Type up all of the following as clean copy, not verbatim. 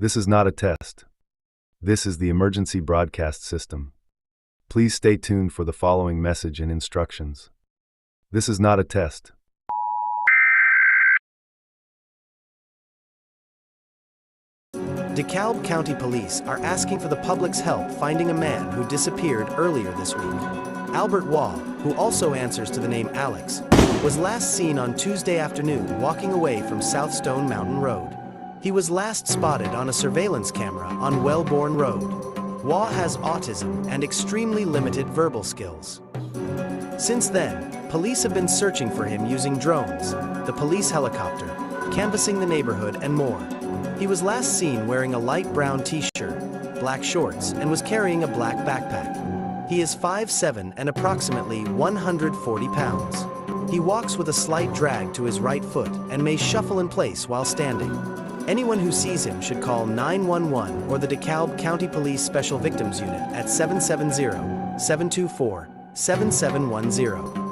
This is not a test. This is the emergency broadcast system. Please stay tuned for the following message and instructions. This is not a test. DeKalb County Police are asking for the public's help finding a man who disappeared earlier this week. Albert Waugh, who also answers to the name Alex, was last seen on Tuesday afternoon walking away from South Stone Mountain Road. He was last spotted on a surveillance camera on Wellborn Road. Waugh has autism and extremely limited verbal skills. Since then, police have been searching for him using drones, the police helicopter, canvassing the neighborhood, and more. He was last seen wearing a light brown t-shirt, black shorts, and was carrying a black backpack. He is 5'7" and approximately 140 pounds. He walks with a slight drag to his right foot and may shuffle in place while standing. Anyone who sees him should call 911 or the DeKalb County Police Special Victims Unit at 770-724-7710.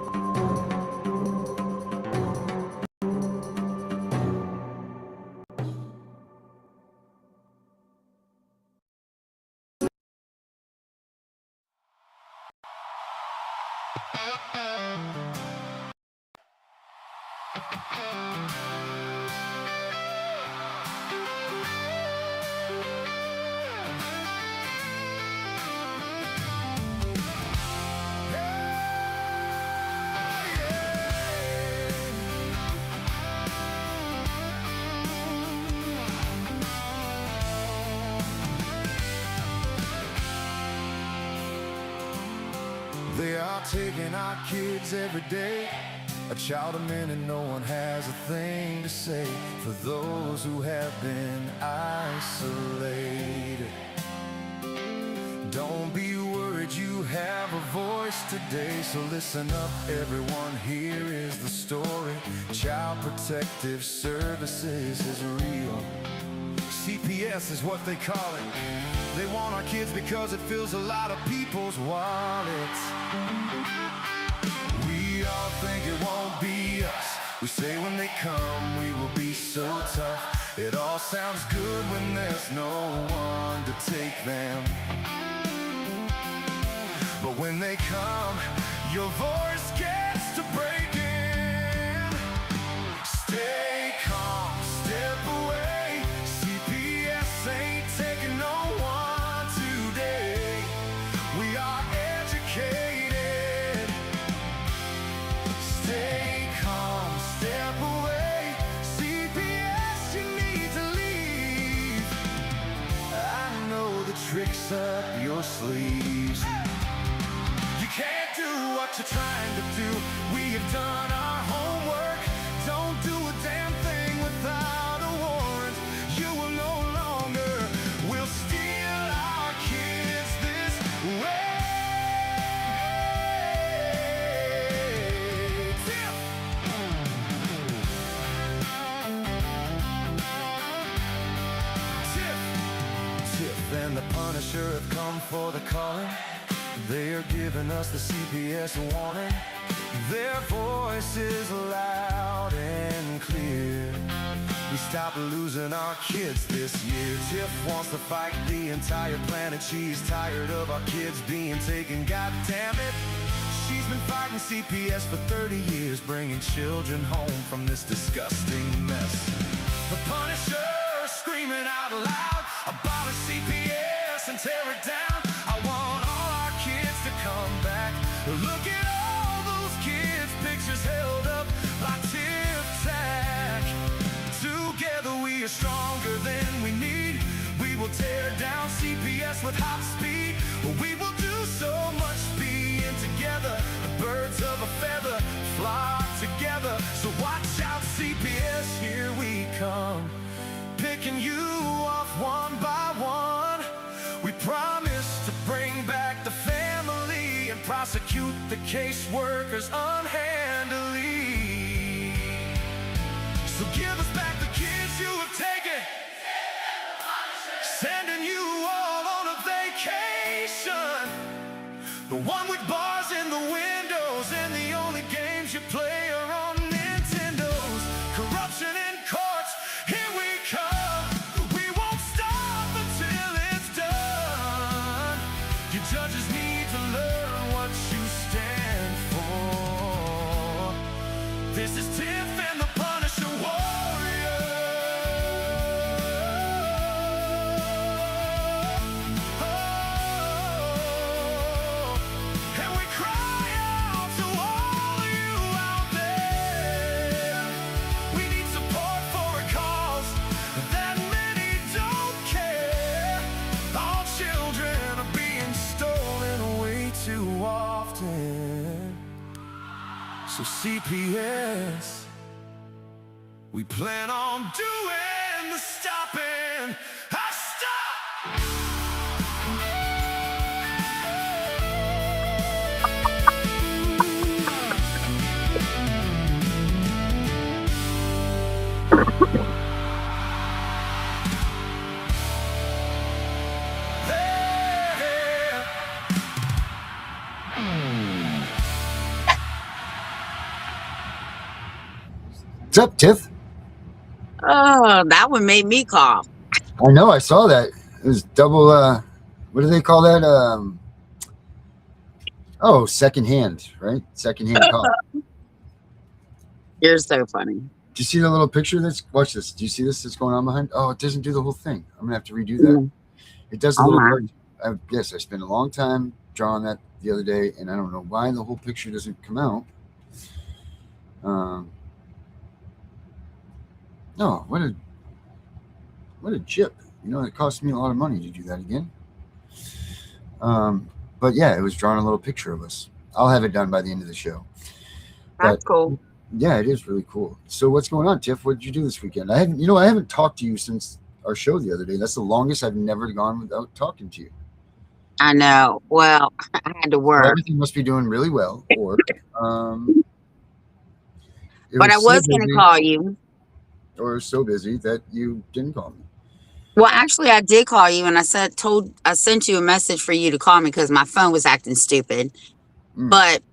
They are taking our kids every day. A child a minute, no one has a thing to say for those who have been isolated. Don't be worried, you have a voice today. So listen up, everyone, here is the story. Child Protective Services is real. CPS is what they call it. They want our kids because it fills a lot of people's wallets. We all think it won't be us. We say when they come we will be so tough. It all sounds good when there's no one to take them. But when they come, your voice gets to breaking. Stay calm, step away. CPS ain't taking no one today. We are educated. Stay calm, step away. CPS, you need to leave. I know the tricks up your sleeves. You can't do what you're trying to do. We have done our homework. Don't do a damn thing without a warrant. You will no longer will steal our kids this way. Tiff! Tiff and the Punisher have come for the calling. They are giving us the CPS warning. Their voice is loud and clear. We stopped losing our kids this year. Tiff wants to fight the entire planet. She's tired of our kids being taken, god damn it. She's been fighting CPS for 30 years, bringing children home from this disgusting mess. The Punisher screaming out loud, abolish CPS and tear it down. I want all our kids to come back. Look at all those kids' pictures held up by Tic-Tac. Together we are stronger than we need. We will tear down CPS with hot speed. We will do so much being together. The birds of a feather flock together. So watch out, CPS, here we come. Picking you off one by one. We promise to bring back the family and prosecute the caseworkers unhandily. So give us back the kids you have taken, sending you all on a vacation. The one with bars in the windows and the only games you play are on Nintendos. Corruption in courts, here we come. We won't stop So CPS, we plan on doing the stopping. I stop. What's up, Tiff? Oh, that one made me cough. I know, I saw that. It was double, what do they call that? Secondhand, right? Secondhand cough. You're so funny. Do you see the little picture that's, watch this. Do you see this that's going on behind? Oh, it doesn't do the whole thing. I'm going to have to redo that. It does a little part. Yes, I spent a long time drawing that the other day, and I don't know why the whole picture doesn't come out. No, what a chip. You know, it cost me a lot of money to do that again. But yeah, it was drawing a little picture of us. I'll have it done by the end of the show. That's cool. Yeah, it is really cool. So what's going on, Tiff? What did you do this weekend? I haven't talked to you since our show the other day. That's the longest I've never gone without talking to you. I know. Well, I had to work. So everything must be doing really well. Or but I was going to call you. Or so busy that you didn't call me. Well, actually, I did call you, and I sent you a message for you to call me because my phone was acting stupid. But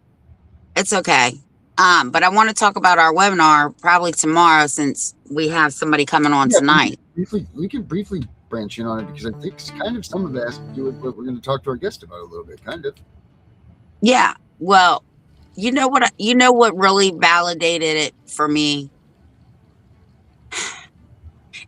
it's okay. But I want to talk about our webinar probably tomorrow since we have somebody coming on tonight. We can briefly branch in on it because I think kind of some of that has to do with what we're going to talk to our guest about a little bit, kind of. Yeah. Well, you know what really validated it for me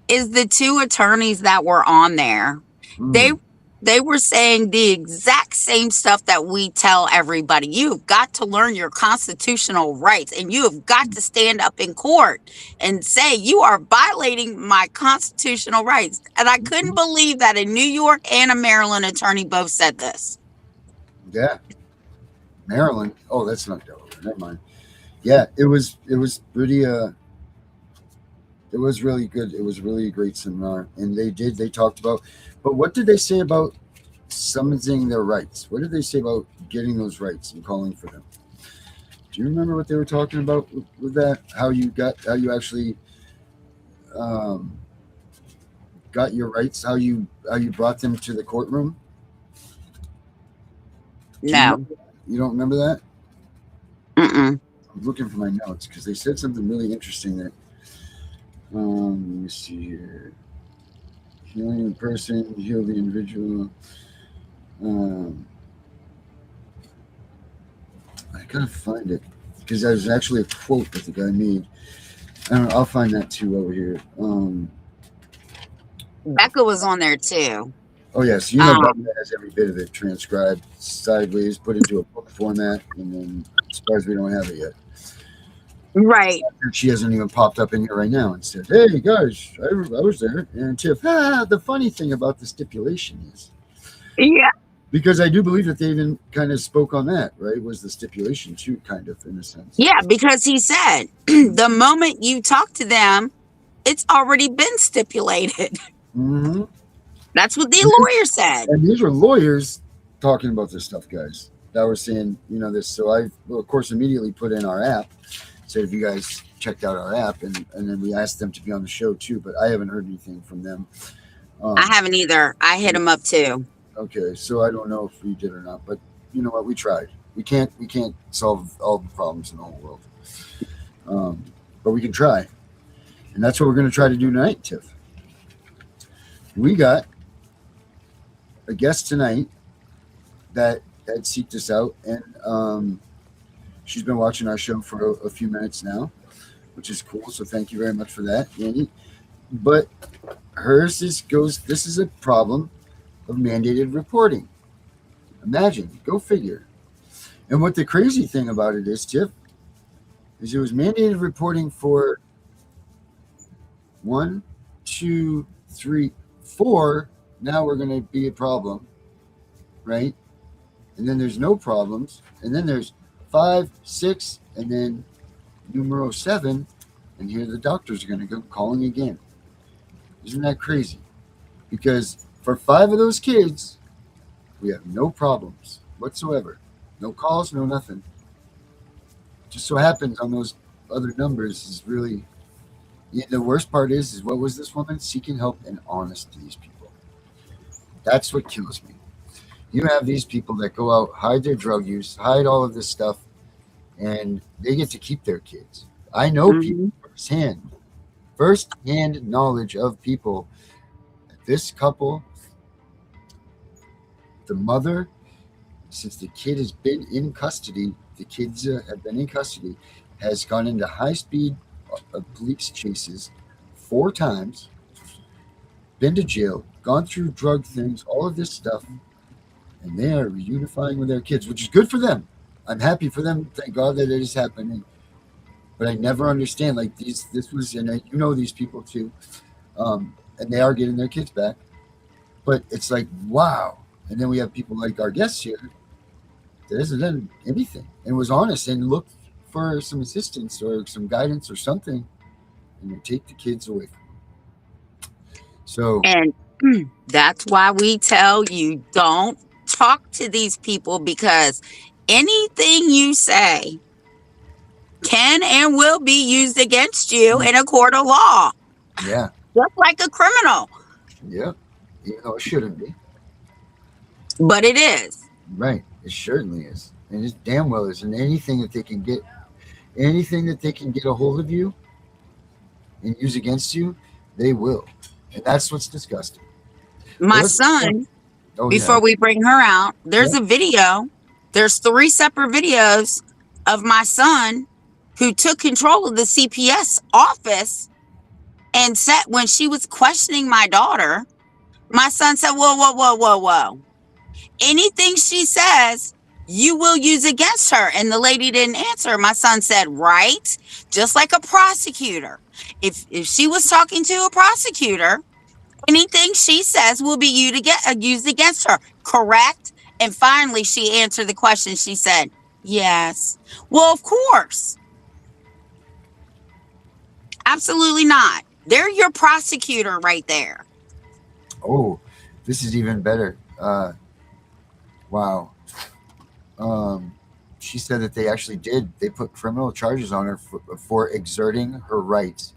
is the two attorneys that were on there. They were saying the exact same stuff that we tell everybody. You've got to learn your constitutional rights, and you have got to stand up in court and say you are violating my constitutional rights. And I couldn't believe that a New York and a Maryland attorney both said this. Yeah. Maryland. Oh, that's not Delaware. Never mind. Yeah, it was pretty it was really good. It was really a great seminar. And they talked about, but what did they say about summoning their rights? What did they say about getting those rights and calling for them? Do you remember what they were talking about with that? How you actually got your rights? How you brought them to the courtroom? No. You don't remember that? Mm-mm. I'm looking for my notes because they said something really interesting that, let me see here. Healing the person, heal the individual. I gotta find it because there's actually a quote that the guy made. I'll find that too over here. Becca was on there too. Oh yes, you know Becca has every bit of it transcribed sideways, put into a book format, and then as far as we don't have it yet. Right. She hasn't even popped up in here right now and said, "Hey guys, I was there." And Tiff, the funny thing about the stipulation is, yeah, because I do believe that they even kind of spoke on that, right? Was the stipulation too, kind of in a sense? Yeah, because he said the moment you talk to them, it's already been stipulated. Mm-hmm. That's what the lawyer said. And these are lawyers talking about this stuff, guys. That were saying, this. So I, of course, immediately put in our app. Said if you guys checked out our app, and then we asked them to be on the show too, but I haven't heard anything from them. I haven't either. I hit them up too. Okay, so I don't know if we did or not, but you know what? We tried. We can't solve all the problems in the whole world, but we can try, and that's what we're going to try to do tonight, Tiff. We got a guest tonight that had seeked us out, and she's been watching our show for a few minutes now, which is cool. So thank you very much for that, Andy. But hers this is a problem of mandated reporting. Imagine, go figure. And what the crazy thing about it is, Tiff, is it was mandated reporting for 1, 2, 3, 4. Now we're going to be a problem, right? And then there's no problems. And then there's 5, 6, and then numero 7, and here the doctors are going to go calling again. Isn't that crazy? Because for 5 of those kids, we have no problems whatsoever. No calls, no nothing. Just so happens on those other numbers is really, the worst part is what was this woman seeking help and honest to these people? That's what kills me. You have these people that go out, hide their drug use, hide all of this stuff, and they get to keep their kids. I know people first-hand knowledge of people. This couple, the mother, since the kid has been in custody, the kids have been in custody, has gone into high-speed police chases 4 times, been to jail, gone through drug things, all of this stuff, and they are reunifying with their kids, which is good for them. I'm happy for them. Thank God that it is happening. But I never understand, like, this was, and you know these people too, and they are getting their kids back. But it's like, wow. And then we have people like our guests here that hasn't done anything and was honest and looked for some assistance or some guidance or something, and they take the kids away from them. So, And that's why we tell you don't talk to these people, because anything you say can and will be used against you in a court of law. yeah. Just like a criminal. Yeah. Even though it shouldn't be. But it is. Right. It certainly is. And it damn well is. And anything that they can get a hold of you and use against you, they will. And that's what's disgusting. My son, before we bring her out, there's a video. There's 3 separate videos of my son who took control of the CPS office and said, when she was questioning my daughter, my son said, whoa. Anything she says, you will use against her. And the lady didn't answer. My son said, right? Just like a prosecutor. If she was talking to a prosecutor, anything she says will be used against her. Correct? And finally, she answered the question. She said, yes. Well, of course. Absolutely not. They're your prosecutor right there. Oh, this is even better. Wow. She said that they actually did. They put criminal charges on her for exerting her rights.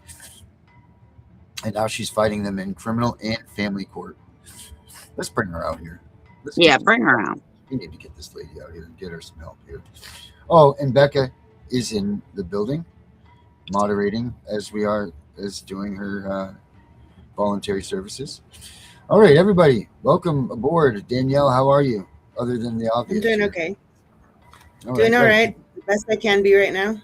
And now she's fighting them in criminal and family court. Let's bring her out here. Bring her out. We need to get this lady out here and get her some help here. Oh, and Becca is in the building, moderating as doing her voluntary services. All right, everybody, welcome aboard. Danielle, how are you? Other than the obvious. I'm doing okay. All right. The best I can be right now.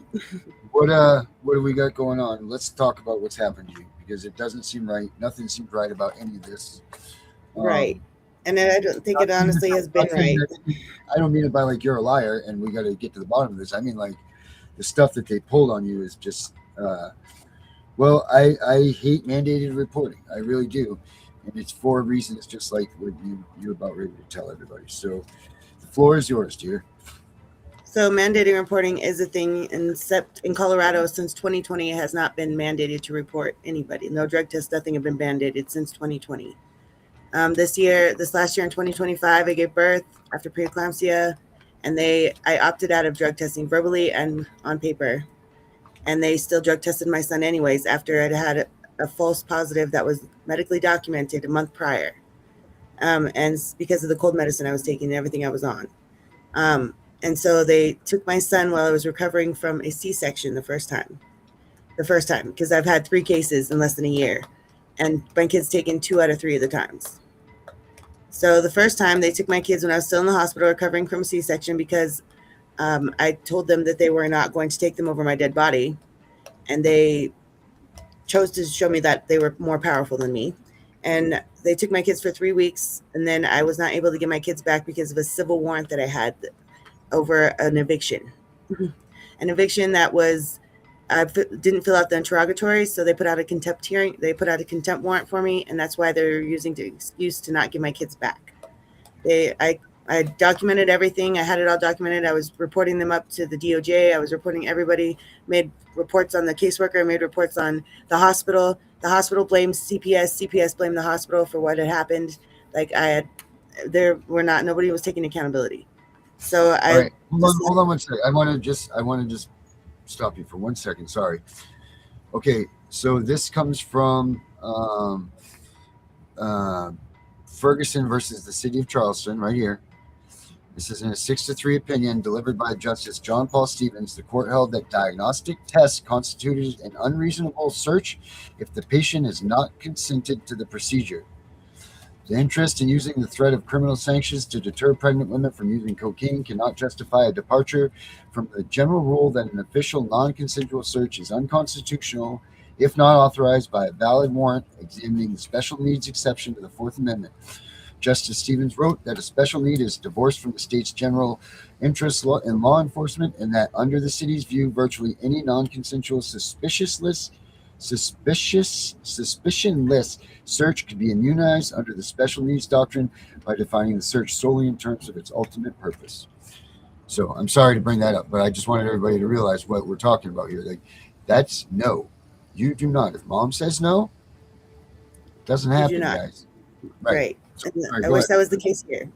What do we got going on? Let's talk about what's happened to you, because it doesn't seem right. Nothing seems right about any of this. Right. And I don't think it honestly has been right. I don't mean it by like you're a liar and we got to get to the bottom of this. I mean like the stuff that they pulled on you is just, well, I hate mandated reporting. I really do. And it's for reasons just like what you're about ready to tell everybody. So the floor is yours, dear. So mandating reporting is a thing in Colorado since 2020. It has not been mandated to report anybody. No drug tests, nothing have been mandated since 2020. This last year in 2025, I gave birth after preeclampsia, and I opted out of drug testing verbally and on paper. And they still drug tested my son anyways after I'd had a false positive that was medically documented a month prior. And because of the cold medicine I was taking and everything I was on. And so they took my son while I was recovering from a C-section the first time, because I've had 3 cases in less than a year, and my kid's taken 2 out of 3 of the times. So the first time they took my kids when I was still in the hospital recovering from a C-section, because I told them that they were not going to take them over my dead body, and they chose to show me that they were more powerful than me. And they took my kids for 3 weeks, and then I was not able to get my kids back because of a civil warrant that I had over an eviction. An eviction that was, I didn't fill out the interrogatory, so they put out a contempt hearing. They put out a contempt warrant for me, and that's why they're using the excuse to not give my kids back. I I documented everything. I had it all documented. I was reporting them up to the DOJ. I was reporting everybody, made reports on the caseworker, made reports on the hospital. The hospital blamed CPS. CPS blamed the hospital for what had happened. Like nobody was taking accountability. So All right, hold on one second. I want to just stop you for 1 second. Sorry. Okay, so this comes from Ferguson versus the City of Charleston, right here. This is in a 6-3 opinion delivered by Justice John Paul Stevens. The court held that diagnostic tests constituted an unreasonable search if the patient has not consented to the procedure. The interest in using the threat of criminal sanctions to deter pregnant women from using cocaine cannot justify a departure from the general rule that an official non-consensual search is unconstitutional if not authorized by a valid warrant examining the special needs exception to the Fourth Amendment. Justice Stevens wrote that a special need is divorced from the state's general interest in law enforcement, and that under the city's view, virtually any non-consensual suspicionless search could be immunized under the special needs doctrine by defining the search solely in terms of its ultimate purpose. So I'm sorry to bring that up, but I just wanted everybody to realize what we're talking about here. Like, that's no. You do not. If mom says no, it doesn't happen, guys. Right. I wish that was the case here.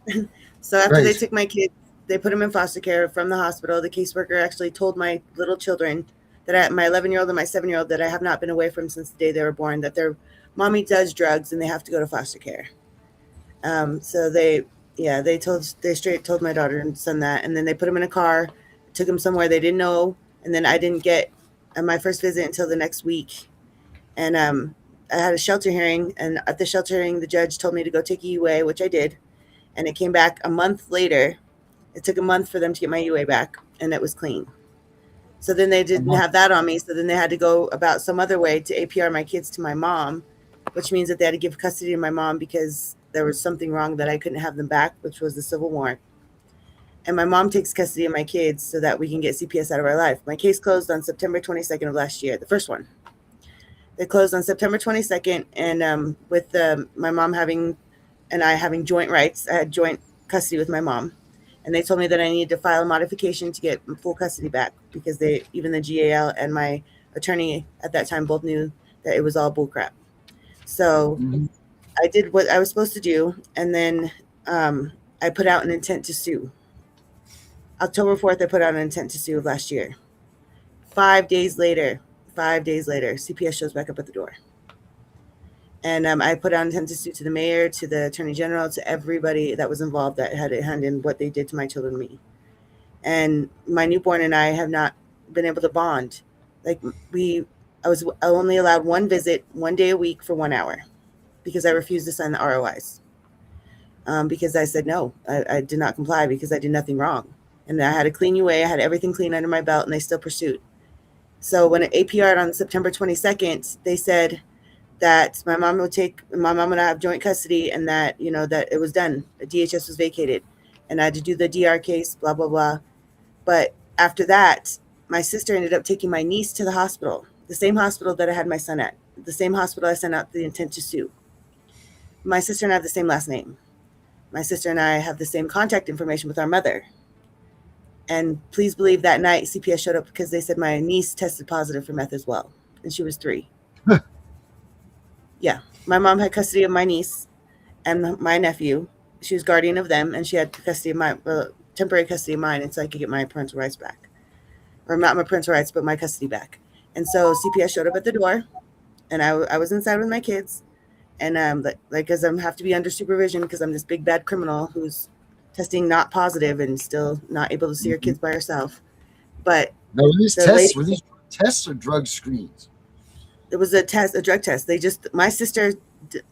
So after they took my kids, they put them in foster care from the hospital. The caseworker actually told my little children that my 11-year-old and my 7-year-old that I have not been away from since the day they were born, that their mommy does drugs and they have to go to foster care. So they straight told my daughter and son that, and then they put them in a car, took them somewhere they didn't know, and then I didn't get my first visit until the next week. And I had a shelter hearing, and at the shelter hearing, the judge told me to go take a UA, which I did. And it came back a month later. It took a month for them to get my UA back, and it was clean. So then they didn't have that on me. So then they had to go about some other way to APR my kids to my mom, which means that they had to give custody to my mom because there was something wrong that I couldn't have them back, which was the civil warrant. And my mom takes custody of my kids so that we can get CPS out of our life. My case closed on September 22nd of last year, the first one. They closed on September 22nd, and with my mom and I having joint rights, I had joint custody with my mom. And they told me that I needed to file a modification to get full custody back because even the GAL and my attorney at that time both knew that it was all bullcrap. So I did what I was supposed to do, and then I put out an intent to sue. October 4th, I put out an intent to sue of last year. 5 days later, CPS shows back up at the door. And I put out an intent to sue to the mayor, to the attorney general, to everybody that was involved that had a hand in what they did to my children and me. And my newborn and I have not been able to bond. Like I was only allowed one visit, 1 day a week for 1 hour because I refused to sign the ROIs. Because I said no, I did not comply because I did nothing wrong. And I had a clean UA, I had everything clean under my belt, and they still pursued. So when it APR'd on September 22nd, they said that my mom and I have joint custody, and that, that it was done. The DHS was vacated, and I had to do the DR case, blah, blah, blah. But after that, my sister ended up taking my niece to the hospital, the same hospital that I had my son at, the same hospital I sent out the intent to sue. My sister and I have the same last name. My sister and I have the same contact information with our mother. And please believe that night CPS showed up because they said my niece tested positive for meth as well. And she was 3. Yeah. My mom had custody of my niece and my nephew. She was guardian of them, and she had custody of temporary custody of mine until I could get my parental rights back. Or not my parental rights, but my custody back. And so CPS showed up at the door, and I was inside with my kids. And because I have to be under supervision because I'm this big bad criminal who's testing not positive and still not able to see her kids by herself. But now, were these tests or drug screens? It was a drug test. My sister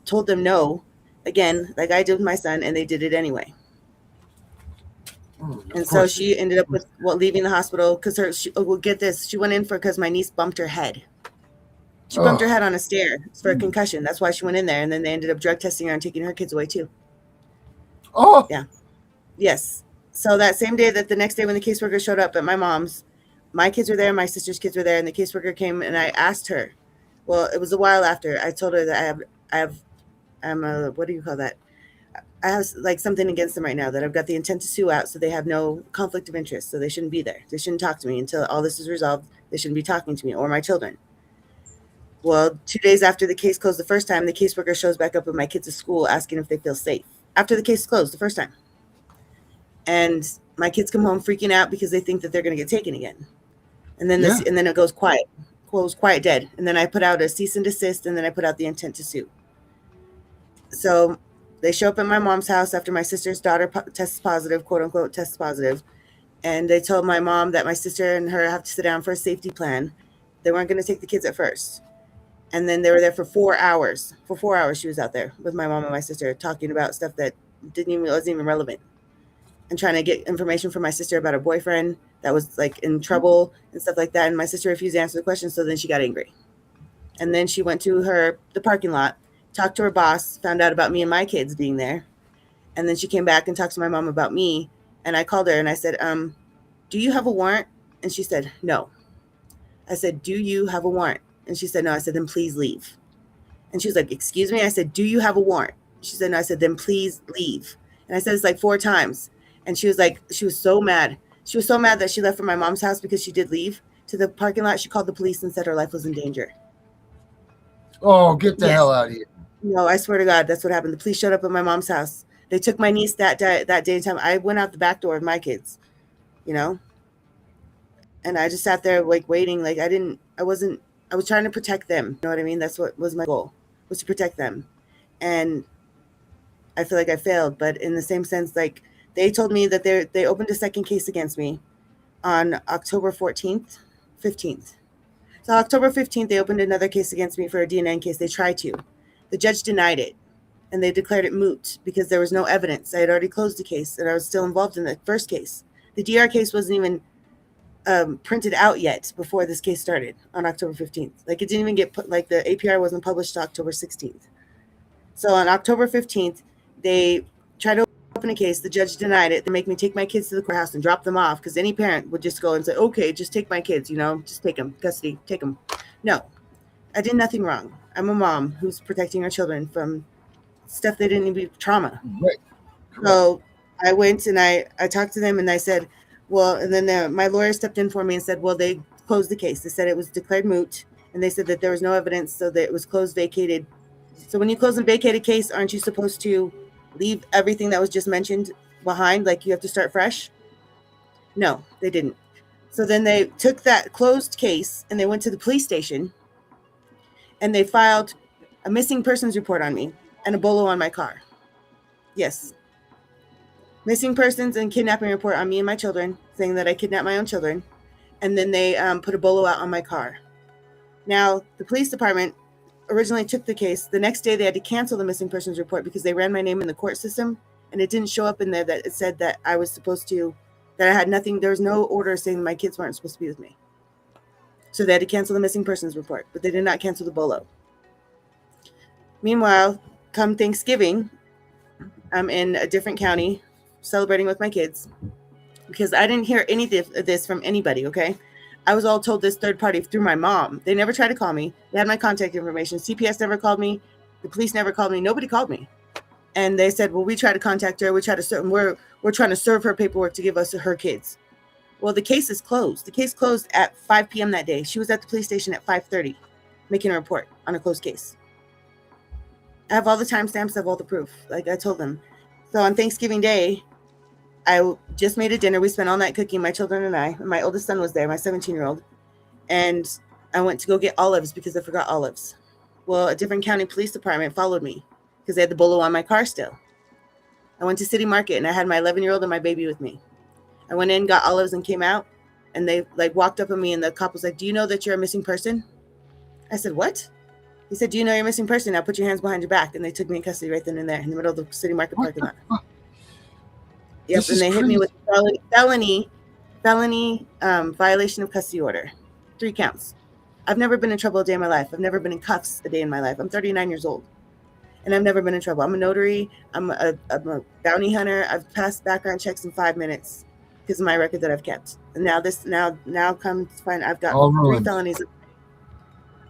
told them no, again, like I did with my son, and they did it anyway. And so she ended up leaving the hospital because get this, she went in because my niece bumped her head. She bumped her head on a stair for a concussion. That's why she went in there, and then they ended up drug testing her and taking her kids away too. Oh, yeah. Yes. So that same day, the next day when the caseworker showed up at my mom's, my kids were there, my sister's kids were there, and the caseworker came, and I asked her. Well, it was a while after. I told her that I'm a, what do you call that? I have like something against them right now, that I've got the intent to sue out, so they have no conflict of interest, so they shouldn't be there. They shouldn't talk to me until all this is resolved. They shouldn't be talking to me or my children. Well, 2 days after the case closed the first time, the caseworker shows back up at my kids' school asking if they feel safe. After the case closed the first time. And my kids come home freaking out because they think that they're going to get taken again. And then Yeah. and then it goes quiet, dead. And then I put out a cease and desist, and then I put out the intent to sue. So they show up at my mom's house after my sister's daughter tests positive, quote unquote, tests positive. And they told my mom that my sister and her have to sit down for a safety plan. They weren't going to take the kids at first. And then they were there for 4 hours. For 4 hours, she was out there with my mom and my sister talking about stuff that wasn't even relevant, and trying to get information from my sister about her boyfriend that was like in trouble and stuff like that. And my sister refused to answer the question, so then she got angry. And then she went to the parking lot, talked to her boss, found out about me and my kids being there. And then she came back and talked to my mom about me. And I called her and I said, do you have a warrant? And she said, no. I said, do you have a warrant? And she said, no. I said, then please leave. And she was like, excuse me? I said, do you have a warrant? She said, no. I said, then please leave. And I said this like 4 times. And she was like, she was so mad. She was so mad that she left from my mom's house because she did leave to the parking lot. She called the police and said her life was in danger. Oh, get the Yes. hell out of here. No, I swear to God, that's what happened. The police showed up at my mom's house. They took my niece that day and time. I went out the back door with my kids, you know? And I just sat there like waiting. Like I was trying to protect them. You know what I mean? That's what was my goal, was to protect them. And I feel like I failed, but in the same sense, like they told me that they opened a second case against me on October 15th. So October 15th, they opened another case against me for a DNA case. They tried to. The judge denied it, and they declared it moot because there was no evidence. I had already closed the case, and I was still involved in the first case. The DR case wasn't even printed out yet before this case started on October 15th. Like it didn't even get put, like the APR wasn't published till October 16th. So on October 15th, they tried to open a case. The judge denied it. They make me take my kids to the courthouse and drop them off because any parent would just go and say, okay, just take my kids, just take them, custody, take them. No, I did nothing wrong. I'm a mom who's protecting her children from stuff they didn't even trauma. Right. So I went and I talked to them and I said, well, and then my lawyer stepped in for me and said, well, they closed the case. They said it was declared moot, and they said that there was no evidence, so that it was closed, vacated. So when you close a vacated case, aren't you supposed to leave everything that was just mentioned behind? Like you have to start fresh? No, they didn't. So then they took that closed case and they went to the police station and they filed a missing persons report on me and a bolo on my car. Yes. Missing persons and kidnapping report on me and my children, saying that I kidnapped my own children. And then they put a bolo out on my car. Now, the police department originally took the case. The next day, they had to cancel the missing persons report because they ran my name in the court system. And it didn't show up in there that it said that I was supposed to, that I had nothing. There was no order saying my kids weren't supposed to be with me. So they had to cancel the missing persons report, but they did not cancel the bolo. Meanwhile, come Thanksgiving, I'm in a different county celebrating with my kids because I didn't hear any of this from anybody, okay? I was all told this third party through my mom. They never tried to call me. They had my contact information. CPS never called me. The police never called me. Nobody called me. And they said, well, we tried to contact her. We tried to serve, we're trying to serve her paperwork to give us her kids. Well, the case is closed. The case closed at 5 p.m. that day. She was at the police station at 5:30 making a report on a closed case. I have all the timestamps, I have all the proof, like I told them. So on Thanksgiving Day, I just made a dinner. We spent all night cooking, my children and I. My oldest son was there, my 17-year-old. And I went to go get olives because I forgot olives. Well, a different county police department followed me because they had the bolo on my car still. I went to City Market and I had my 11-year-old and my baby with me. I went in, got olives, and came out. And they walked up on me and the cop was like, do you know that you're a missing person? I said, what? He said, do you know you're a missing person? Now put your hands behind your back. And they took me in custody right then and there in the middle of the City Market parking lot. Yep, and they hit me with felony violation of custody order. 3 counts. I've never been in trouble a day in my life. I've never been in cuffs a day in my life. I'm 39 years old, and I've never been in trouble. I'm a notary. I'm a bounty hunter. I've passed background checks in 5 minutes because of my record that I've kept. And now come to find I've got 3 felonies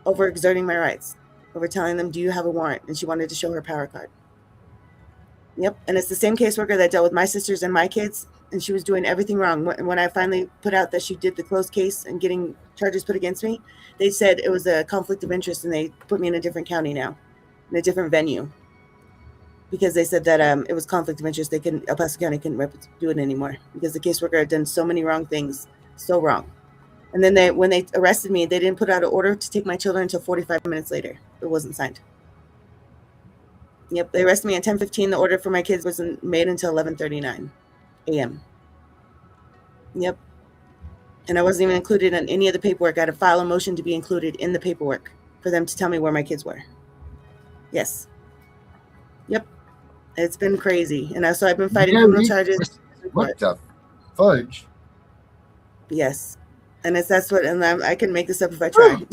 over exerting my rights, over telling them, do you have a warrant? And she wanted to show her power card. Yep. And it's the same caseworker that dealt with my sisters and my kids, and she was doing everything wrong. When I finally put out that she did the closed case and getting charges put against me, they said it was a conflict of interest, and they put me in a different county now, in a different venue, because they said that it was conflict of interest. El Paso County couldn't do it anymore because the caseworker had done so many wrong things, so wrong. And then when they arrested me, they didn't put out an order to take my children until 45 minutes later. It wasn't signed. Yep, they arrested me at 10:15. The order for my kids wasn't made until 11:39 a.m. Yep. And I wasn't even included in any of the paperwork. I had to file a motion to be included in the paperwork for them to tell me where my kids were. Yes. Yep. It's been crazy. And so I've been fighting criminal charges. What the fudge? Yes. And I can make this up if I try.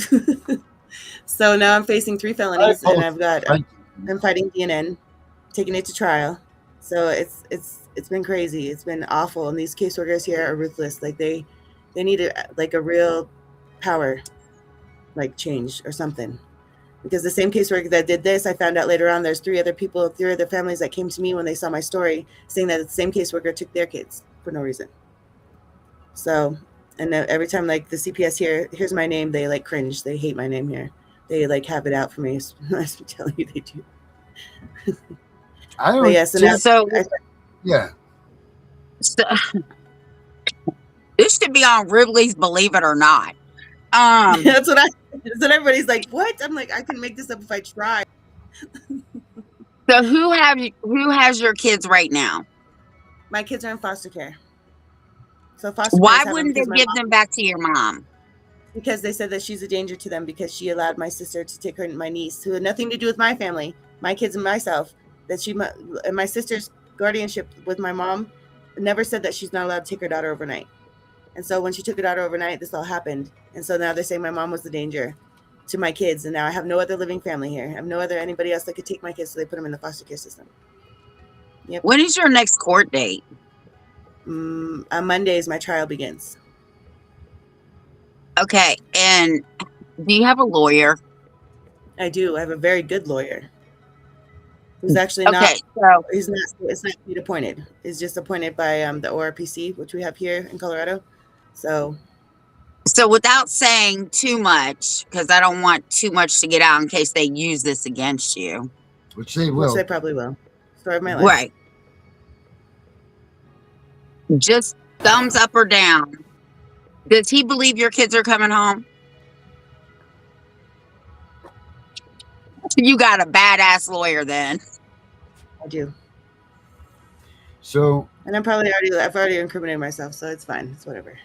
So now I'm facing 3 felonies, and I'm fighting DNN, taking it to trial. So it's been crazy. It's been awful. And these caseworkers here are ruthless. Like they need a real power, like change or something. Because the same caseworker that did this, I found out later on, there's 3 other families that came to me when they saw my story saying that the same caseworker took their kids for no reason. So, and every time like the CPS here's my name, they like cringe. They hate my name here. They like have it out for me. I'm telling you, they do. I don't. Yes, yeah. So, this should be on Ridley's Believe It or Not. That's what everybody's like. What? I'm like, I can make this up if I try. So who has your kids right now? My kids are in foster care. So why wouldn't they give them back to your mom? Because they said that she's a danger to them because she allowed my sister to take my niece, who had nothing to do with my family, my kids and myself, and my sister's guardianship with my mom never said that she's not allowed to take her daughter overnight. And so when she took her daughter overnight, this all happened. And so now they're saying my mom was the danger to my kids. And now I have no other living family here. I have no other anybody else that could take my kids, so they put them in the foster care system. Yep. When is your next court date? On Mondays, my trial begins. Okay. And do you have a lawyer? I do. I have a very good lawyer. Who's actually it's not state appointed. It's just appointed by the ORPC, which we have here in Colorado. So without saying too much, because I don't want too much to get out in case they use this against you. Which they will. Which they probably will. Story of my life. Right. Just thumbs up or down. Does he believe your kids are coming home? You got a badass lawyer then. I do. So. And I've already incriminated myself, so it's fine. It's whatever.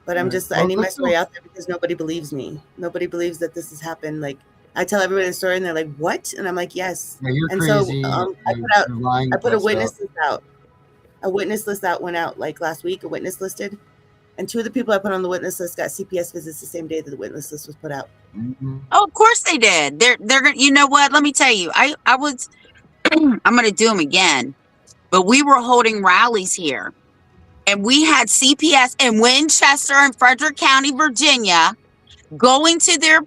But I need my story out there because nobody believes me. Nobody believes that this has happened. Like, I tell everybody the story and they're like, what? And I'm like, yes. Yeah, you're and crazy. So I put a witness list out. A witness list went out like last week, a witness listed. And 2 of the people I put on the witness list got CPS visits the same day that the witness list was put out. Mm-hmm. Oh, of course they did. They're you know what? Let me tell you, I was I'm gonna do them again. But we were holding rallies here. And we had CPS in Winchester and Frederick County, Virginia, going to their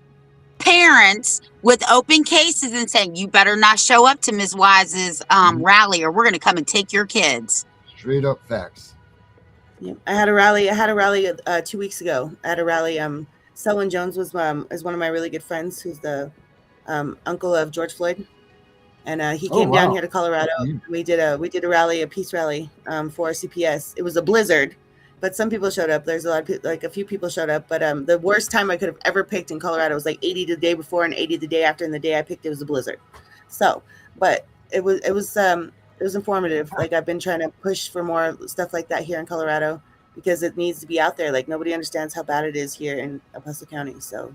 parents with open cases and saying, you better not show up to Ms. Wise's rally or we're going to come and take your kids. Straight up facts. Yeah, I had a rally 2 weeks ago. I had a rally. Selwyn Jones is one of my really good friends, who's the uncle of George Floyd. And he came down here to Colorado. We did a rally, a peace rally for CPS. It was a blizzard, but some people showed up. There's a few people showed up. But the worst time I could have ever picked in Colorado was like 80 the day before and 80 the day after. And the day I picked, it was a blizzard. So, but it was informative. Like, I've been trying to push for more stuff like that here in Colorado because it needs to be out there. Like, nobody understands how bad it is here in El Paso County. So.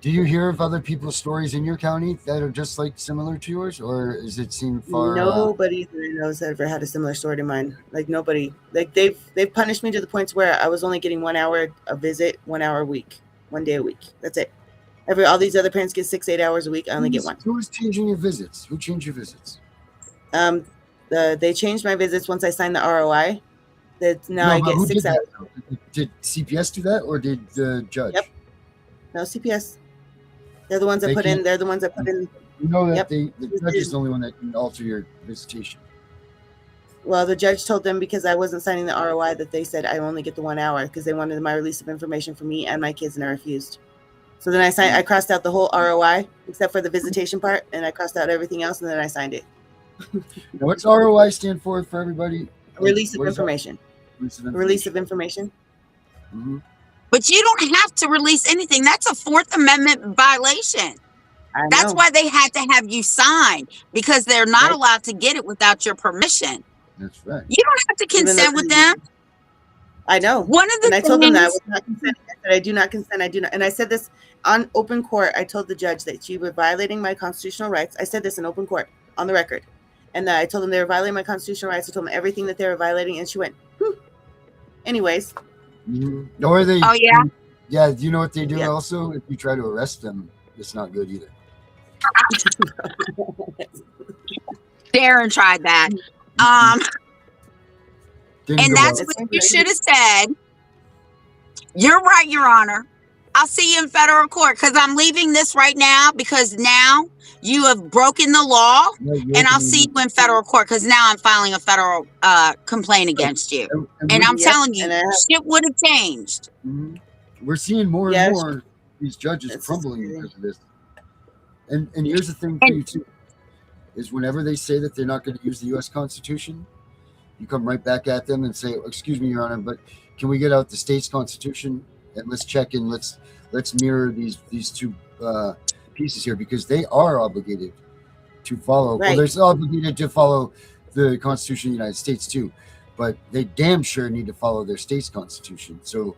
Do you hear of other people's stories in your county that are just like similar to yours, or does it seem far? Nobody that I know has ever had a similar story to mine. Like, nobody. Like, they've punished me to the points where I was only getting 1 hour a visit, 1 hour a week, 1 day a week. That's it. All these other parents get 6-8 hours a week. I only get 1. Who was changing your visits? Who changed your visits? They changed my visits once I signed the ROI. I get 6 hours. Did CPS do that, or did the judge? Yep. No, CPS. They're the ones that put in. They're the ones that put in You know that Yep. the judge is the only one that can alter your visitation. Well, the judge told them because I wasn't signing the ROI that they said I only get the 1 hour because they wanted my release of information for me and my kids, and I refused. So then I crossed out the whole ROI except for the visitation part, and I crossed out everything else, and then I signed it. Now, what's ROI stand for everybody? Release of What is that? information. Release of information. Mhm. But you don't have to release anything. That's a Fourth Amendment violation. I That's know. why they had to have you sign, because they're not Right. allowed to get it without your permission. That's right. You don't have to Even though- consent with them. I know. One of the And I told them that I things, was not consenting. I said, I do not consent. I do not. And I said this on open court. I told the judge that she was violating my constitutional rights. I said this in open court on the record. And I told them they were violating my constitutional rights. I told them everything that they were violating. And she went, Anyways. Mm-hmm. Or they. oh yeah, Yeah. Do you know what they do Yeah. also? If you try to arrest them, it's not good either. Darren tried that. Didn't And go that's well. what you should have said. You're right, Your Honor. I'll see you in federal court, because I'm leaving this right now, because now you have broken the law, and I'll see you in federal court, because now I'm filing a federal complaint against you. And I'm Yep, telling you, and I have- shit would have changed. Mhm. We're seeing more Yeah, and more these judges it's crumbling crazy. because of this. And here's the thing for you too, is whenever they say that they're not going to use the U.S. Constitution, you come right back at them and say, "Excuse me, Your Honor, but can we get out the state's constitution and let's check in, let's mirror these two pieces here, because they are obligated to follow. Right. Well, they're obligated to follow the Constitution of the United States too, but they damn sure need to follow their state's constitution. So."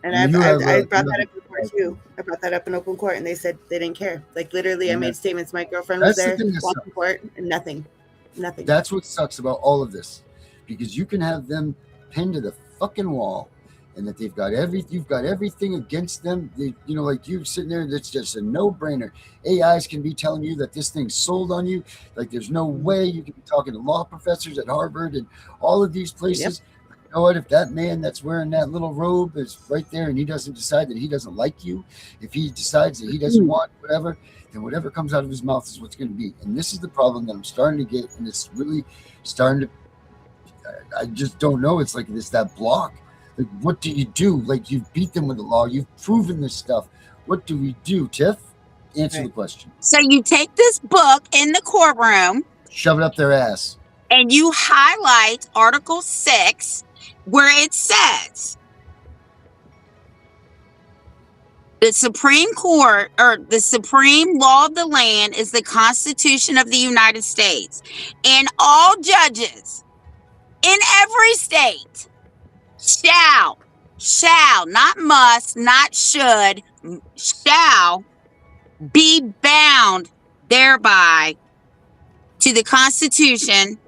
And I mean, I brought you that have- up in court too. I brought that up in open court, and they said they didn't care. Like literally, I made statements. My girlfriend was That's the there, thing that walked sucks. in court, and nothing. That's what sucks about all of this, because you can have them pinned to the fucking wall, and that you've got everything against them. Like you sitting there, that's just a no-brainer. AIs can be telling you that this thing's sold on you. Like there's no way you can be talking to law professors at Harvard and all of these places. Yep. You know what? If that man that's wearing that little robe is right there, and he doesn't decide that he doesn't like you, if he decides that he doesn't want whatever, then whatever comes out of his mouth is what's going to be. And this is the problem that I'm starting to get, and it's really starting to. I just don't know. It's like it's that block. Like, what do you do? Like, you've beat them with the law. You've proven this stuff. What do we do, Tiff? Answer the question. So you take this book in the courtroom, Shove it up their ass. and you highlight Article 6, where it says the Supreme Court, or the supreme law of the land, is the Constitution of the United States. And all judges in every state shall, not must, not should, shall be bound thereby to the Constitution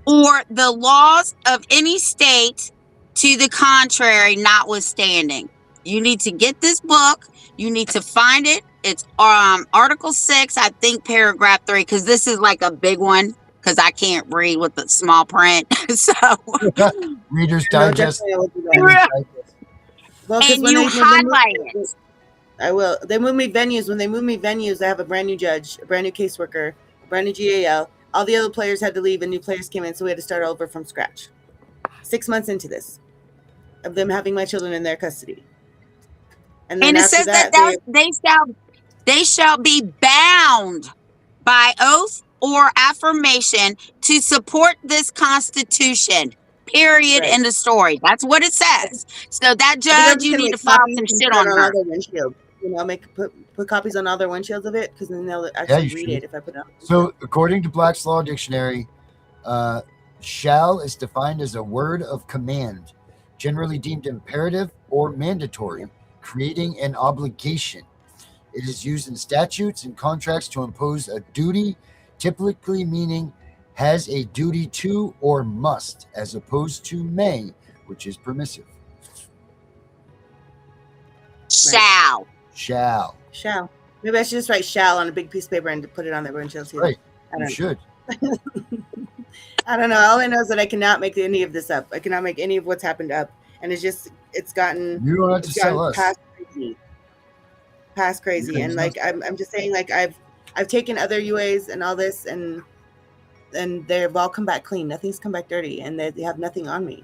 or the laws of any state to the contrary notwithstanding. You need to get this book. You need to find it. It's Article 6, I think paragraph 3, because this is like a big one, because I can't read with the small print. So Reader's No, Digest. definitely I will do that. Reader's Digest. Well, 'cause and when you they move highlight me- it. I will. They move me venues. When they move me venues, I have a brand new judge, a brand new caseworker, a brand new GAL. All the other players had to leave and new players came in, so we had to start over from scratch. 6 months into this, of them having my children in their custody. And then And it after says that they- they shall be bound by oath or affirmation to support this Constitution. Period. Right. End of story. That's what it says. So that I'm judge, just you gonna need make to file copies some and shit put on it her. all their windshield. You know, put copies on all their windshields of it, because then they'll Yeah, actually you read should. it if I put it on. So, according to Black's Law Dictionary, shall is defined as a word of command, generally deemed imperative or mandatory, creating an obligation. It is used in statutes and contracts to impose a duty, typically meaning has a duty to or must, as opposed to may, which is permissive. Shall. Shall. Maybe I should just write "shall" on a big piece of paper and put it on their windshield too. Right. I You don't, should. I don't know. All I know is that I cannot make any of this up. I cannot make any of what's happened up, and it's gotten You don't have to it's gotten sell us. past crazy. Okay, And like I'm just saying, like I've I've taken other UAs and all this, and they've all come back clean. Nothing's come back dirty, and they have nothing on me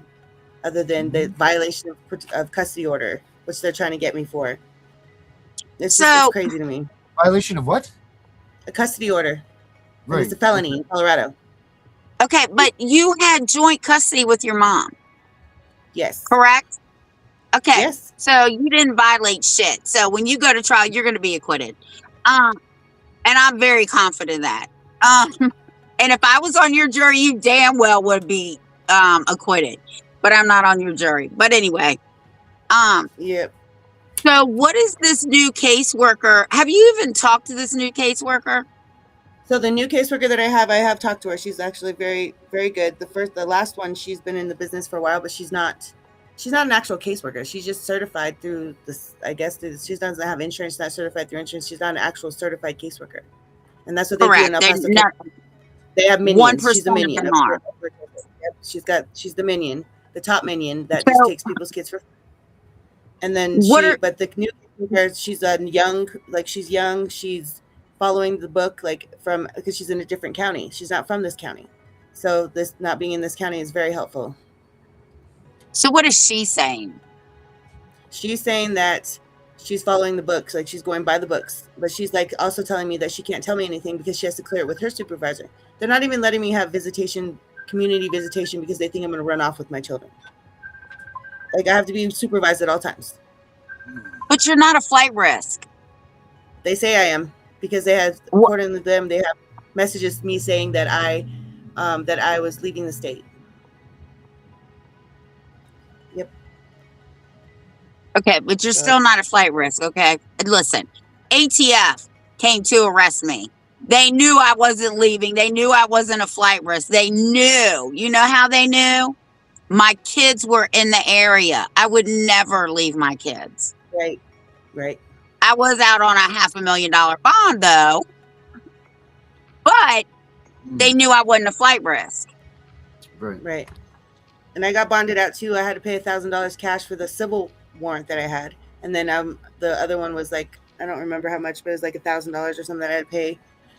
other than the violation of custody order, which they're trying to get me for. It's crazy to me. Violation of what? A custody order. Right. It's a felony in Colorado. Okay, but you had joint custody with your mom, Yes. correct? Okay, Yes. so you didn't violate shit. So when you go to trial, you're going to be acquitted. And I'm very confident of that. And if I was on your jury, you damn well would be acquitted. But I'm not on your jury. But anyway, Yep. so what is this new caseworker? Have you even talked to this new caseworker? So the new caseworker that I have talked to her. She's actually very, very good. The last one, she's been in the business for a while, but she's not an actual caseworker. She's just certified through this, I guess. She doesn't have insurance, she's not certified through insurance. She's not an actual certified caseworker. And that's what they do in El Paso. They have minions. She's a minion. She's the minion, the top minion that just takes people's kids for. And then but the new caseworker, she's she's young. She's following the book, because she's in a different county. She's not from this county. So this not being in this county is very helpful. So what is she saying? She's saying that she's following the books, like she's going by the books. But she's also telling me that she can't tell me anything because she has to clear it with her supervisor. They're not even letting me have community visitation, because they think I'm going to run off with my children. I have to be supervised at all times. But you're not a flight risk. They say I am, because they have, according to them, they have messages to me saying that I was leaving the state. Yep. Okay, but you're still not a flight risk, okay? Listen, ATF came to arrest me. They knew I wasn't leaving. They knew I wasn't a flight risk. They knew. You know how they knew? My kids were in the area. I would never leave my kids. Right. I was out on a $500,000 bond, though. But they knew I wasn't a flight risk. Right. And I got bonded out, too. I had to pay $1,000 cash for the civil warrant that I had. And then the other one was I don't remember how much, but it was $1,000 or something that I had to pay.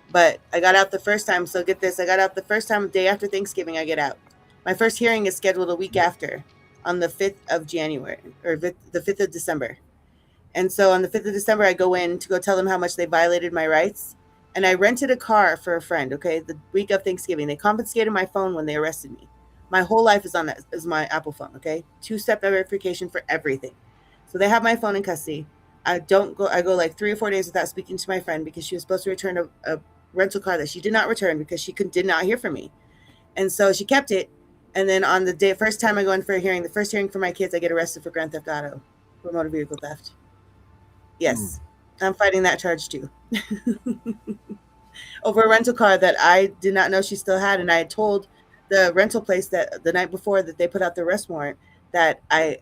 But I got out the first time. So get this. I got out the first time, the day after Thanksgiving, I get out. My first hearing is scheduled a week after, on the 5th of January, or the 5th of December. And so on the 5th of December, I go in to go tell them how much they violated my rights. And I rented a car for a friend, okay, the week of Thanksgiving. They confiscated my phone when they arrested me. My whole life is my Apple phone, okay? 2-step verification for everything. So they have my phone in custody. I go 3 or 4 days without speaking to my friend, because she was supposed to return a rental car that she did not return because she did not hear from me. And so she kept it. And then on the first time I go in for a hearing, the first hearing for my kids, I get arrested for grand theft auto, for motor vehicle theft. Yes, I'm fighting that charge too. Over a rental car that I did not know she still had. And I had told the rental place that the night before that they put out the arrest warrant that I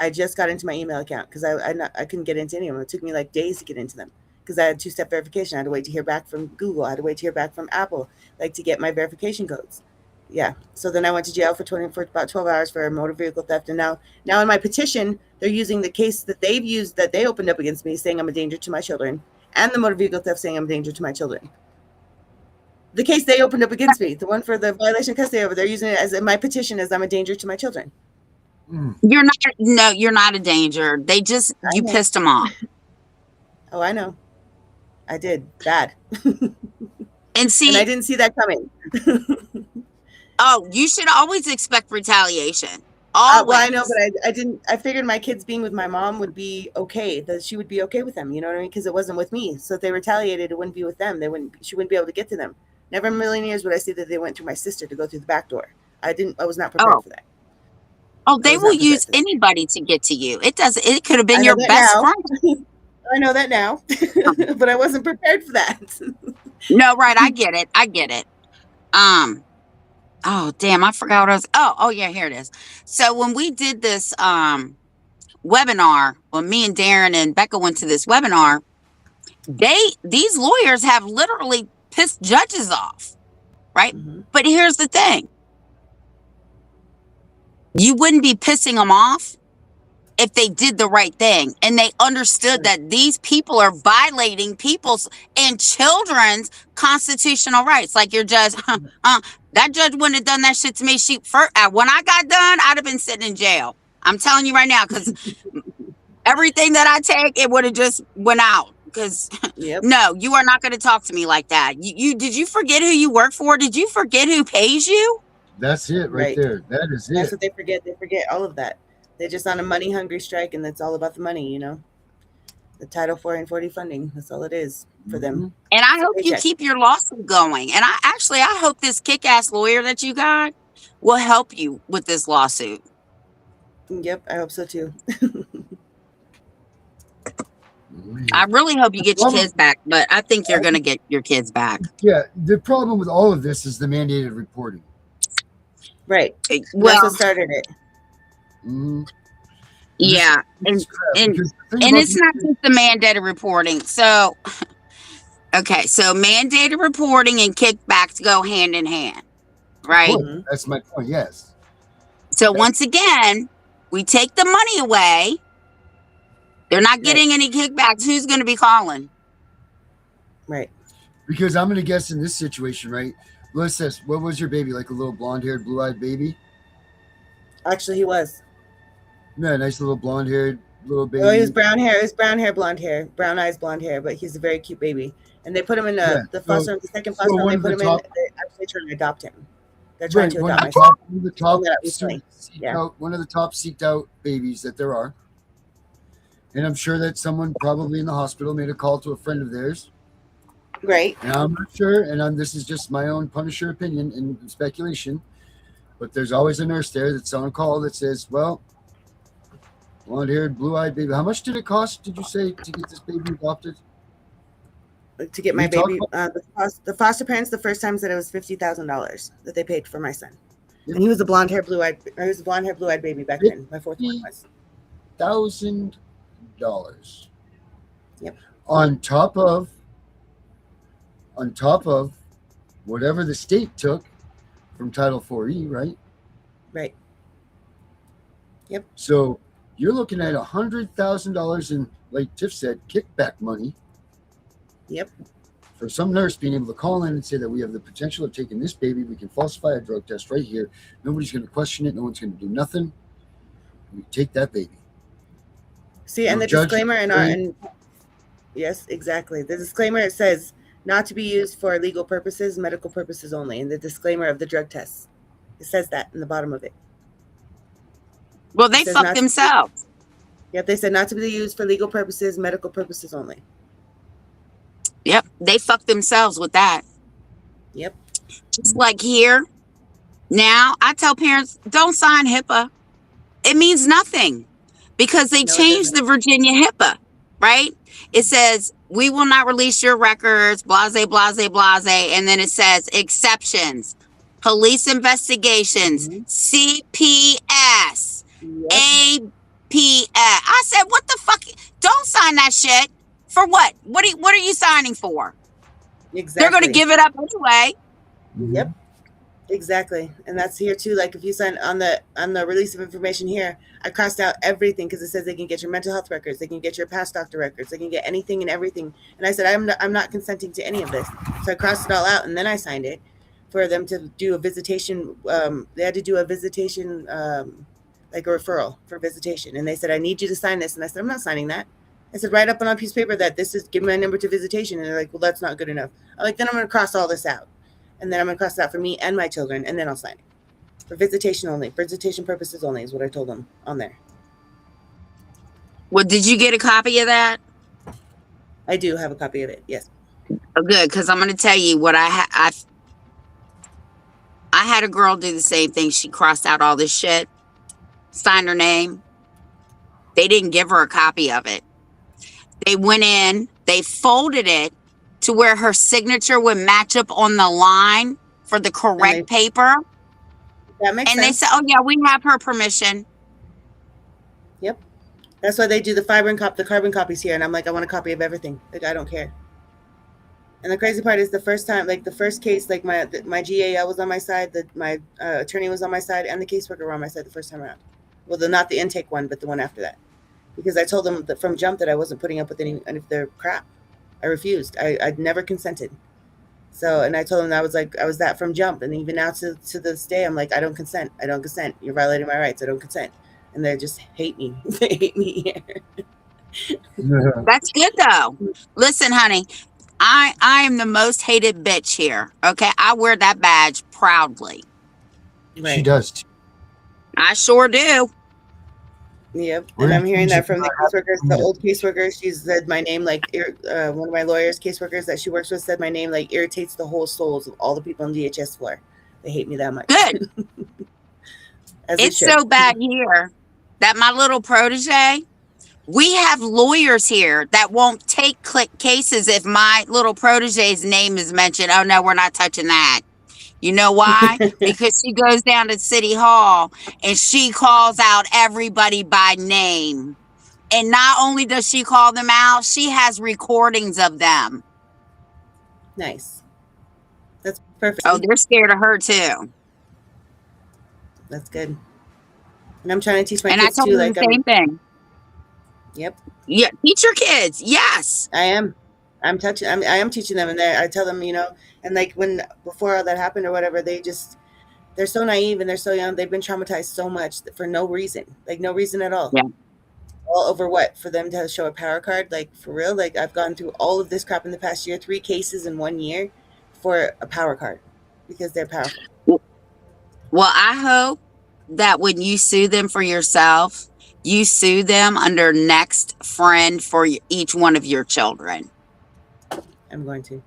just got into my email account, because I couldn't get into any of them. It took me days to get into them, because I had 2-step verification. I had to wait to hear back from Google. I had to wait to hear back from Apple, to get my verification codes. Yeah. So then I went to jail for about 12 hours for motor vehicle theft. And now in my petition, they're using the case that they've used, that they opened up against me, saying I'm a danger to my children, and the motor vehicle theft saying I'm a danger to my children. The case they opened up against me, the one for the violation of custody, they're using it as in my petition as I'm a danger to my children. You're not a danger. You pissed them off. Oh, I know. I did. Bad. And I didn't see that coming. Oh, you should always expect retaliation. Always. Well, I know, but I didn't. I figured my kids being with my mom would be okay. That she would be okay with them. You know what I mean? Because it wasn't with me. So if they retaliated, it wouldn't be with them. She wouldn't be able to get to them. Never in a million years would I say that they went through my sister to go through the back door. I was not prepared for that. Oh, they will use anybody to get to you. It could have been your best friend. I know that now, but I wasn't prepared for that. No, right. I get it. Oh, damn, I forgot what I was. Oh, yeah, here it is. So when we did this webinar, when me and Darren and Becca went to this webinar, these lawyers have literally pissed judges off, right? Mm-hmm. But here's the thing. You wouldn't be pissing them off if they did the right thing and they understood that these people are violating people's and children's constitutional rights. Like your judge, that judge wouldn't have done that shit to me. When I got done, I'd have been sitting in jail. I'm telling you right now, because everything that I take, it would have just went out. Because no, you are not going to talk to me like that. You did you forget who you work for? Did you forget who pays you? That's it right there. That is it. That's what they forget. They forget all of that. They're just on a money hungry strike, and that's all about the money, you know. The Title 4 and 40 funding. That's all it is for them. And I hope you keep your lawsuit going. And I hope this kick-ass lawyer that you got will help you with this lawsuit. Yep, I hope so too. I really hope you get your kids back, but I think you're going to get your kids back. Yeah, the problem with all of this is the mandated reporting. Right. Well, that's what started it. Yeah, and it's not just the mandated reporting. So, okay, so mandated reporting and kickbacks go hand in hand, right? That's my point. Yes. So once again, we take the money away. They're not getting any kickbacks. Who's going to be calling? Right. Because I'm going to guess in this situation, right? What's this? What was your baby? Like a little blonde-haired, blue-eyed baby? Actually, he was. Yeah, nice little blonde-haired little baby. Oh, he was brown hair. It was brown hair, blonde hair, brown eyes, blonde hair. But he's a very cute baby. And they put him in the foster home, the second foster home. They put him in. They're actually trying to adopt him. They're trying to adopt him. One of the top seeked out babies that there are. And I'm sure that someone probably in the hospital made a call to a friend of theirs. Right. And I'm not sure, and this is just my own Punisher opinion and speculation, but there's always a nurse there that's on call that says, well, blonde-haired, blue-eyed baby. How much did it cost, did you say, to get this baby adopted? To get my baby, the foster parents, the first time said it was $50,000 that they paid for my son. And he was a blonde-haired, blue-eyed baby back then. My fourth one was. $1,000. Yep. On top of whatever the state took from Title 4E, right? Right. Yep. So you're looking at $100,000 in, like Tiff said, kickback money. Yep. For some nurse being able to call in and say that we have the potential of taking this baby, we can falsify a drug test right here. Nobody's going to question it. No one's going to do nothing. We take that baby. See, and the disclaimer yes, exactly. The disclaimer, it says not to be used for legal purposes, medical purposes only. And the disclaimer of the drug tests, it says that in the bottom of it. Well, they fucked themselves. Yep, they said not to be used for legal purposes, medical purposes only. Yep, they fucked themselves with that. Yep. Just like here, now I tell parents, don't sign HIPAA. It means nothing. Because they changed the Virginia HIPAA, right? It says, we will not release your records, blase, blase, blase. And then it says exceptions, police investigations, CPS, APS. I said, what the fuck? Don't sign that shit. For what? What are you signing for? Exactly. They're going to give it up anyway. Yep. Exactly. And that's here too. Like if you sign on the release of information here, I crossed out everything because it says they can get your mental health records, they can get your past doctor records, they can get anything and everything. And I said I'm not consenting to any of this. So I crossed it all out and then I signed it for them to do a visitation. They had to do a visitation, like a referral for visitation. And they said, I need you to sign this. And I said, I'm not signing that. I said, write up on a piece of paper that this is, give me my number to visitation. And they're like, well, that's not good enough. I'm like, then I'm going to cross all this out. And then I'm going to cross it out for me and my children, and then I'll sign it. For visitation only. Visitation purposes only is what I told them on there. Well, did you get a copy of that? I do have a copy of it, yes. Oh, good, because I'm going to tell you what I had a girl do the same thing. She crossed out all this shit, signed her name. They didn't give her a copy of it. They went in, they folded it to where her signature would match up on the line for the correct paper. That makes sense. And they said, oh, yeah, we have her permission. Yep. That's why they do the carbon copies here. And I'm like, I want a copy of everything. Like, I don't care. And the crazy part is the first time, like the first case, like my GAL was on my side, my attorney was on my side, and the caseworker were on my side the first time around. Well, not the intake one, but the one after that. because I told them that from jump that I wasn't putting up with any of their crap. I refused. I'd never consented. So, and I told them I was that from jump. And even now to this day, I'm like, I don't consent. I don't consent. You're violating my rights. I don't consent. And they just hate me. They hate me here. That's good though. Listen, honey, I am the most hated bitch here. Okay. I wear that badge proudly. Right. She does too. I sure do. Yep. And I'm hearing that from the caseworkers, the old caseworker. She said my name, like one of my lawyers, caseworkers that she works with, said my name like irritates the whole souls of all the people on the DHS floor. They hate me that much. Good. It's so bad here that my little protege, we have lawyers here that won't take cases if my little protege's name is mentioned. Oh no, we're not touching that. You know why? Because she goes down to City Hall and she calls out everybody by name. And not only does she call them out, she has recordings of them. Nice. That's perfect. Oh, they're scared of her too. That's good. And I'm trying to teach my kids too. And I told them the same thing. Yep. Yeah, teach your kids. Yes. I am. I am teaching them, and I tell them, and like before all that happened or whatever, they're so naive and they're so young. They've been traumatized so much for no reason, like no reason at all. Yeah. All over what? For them to show a power card, like for real? Like I've gone through all of this crap in the past year, 3 cases in 1 year for a power card because they're powerful. Well, I hope that when you sue them for yourself, you sue them under next friend for each one of your children. I'm going to.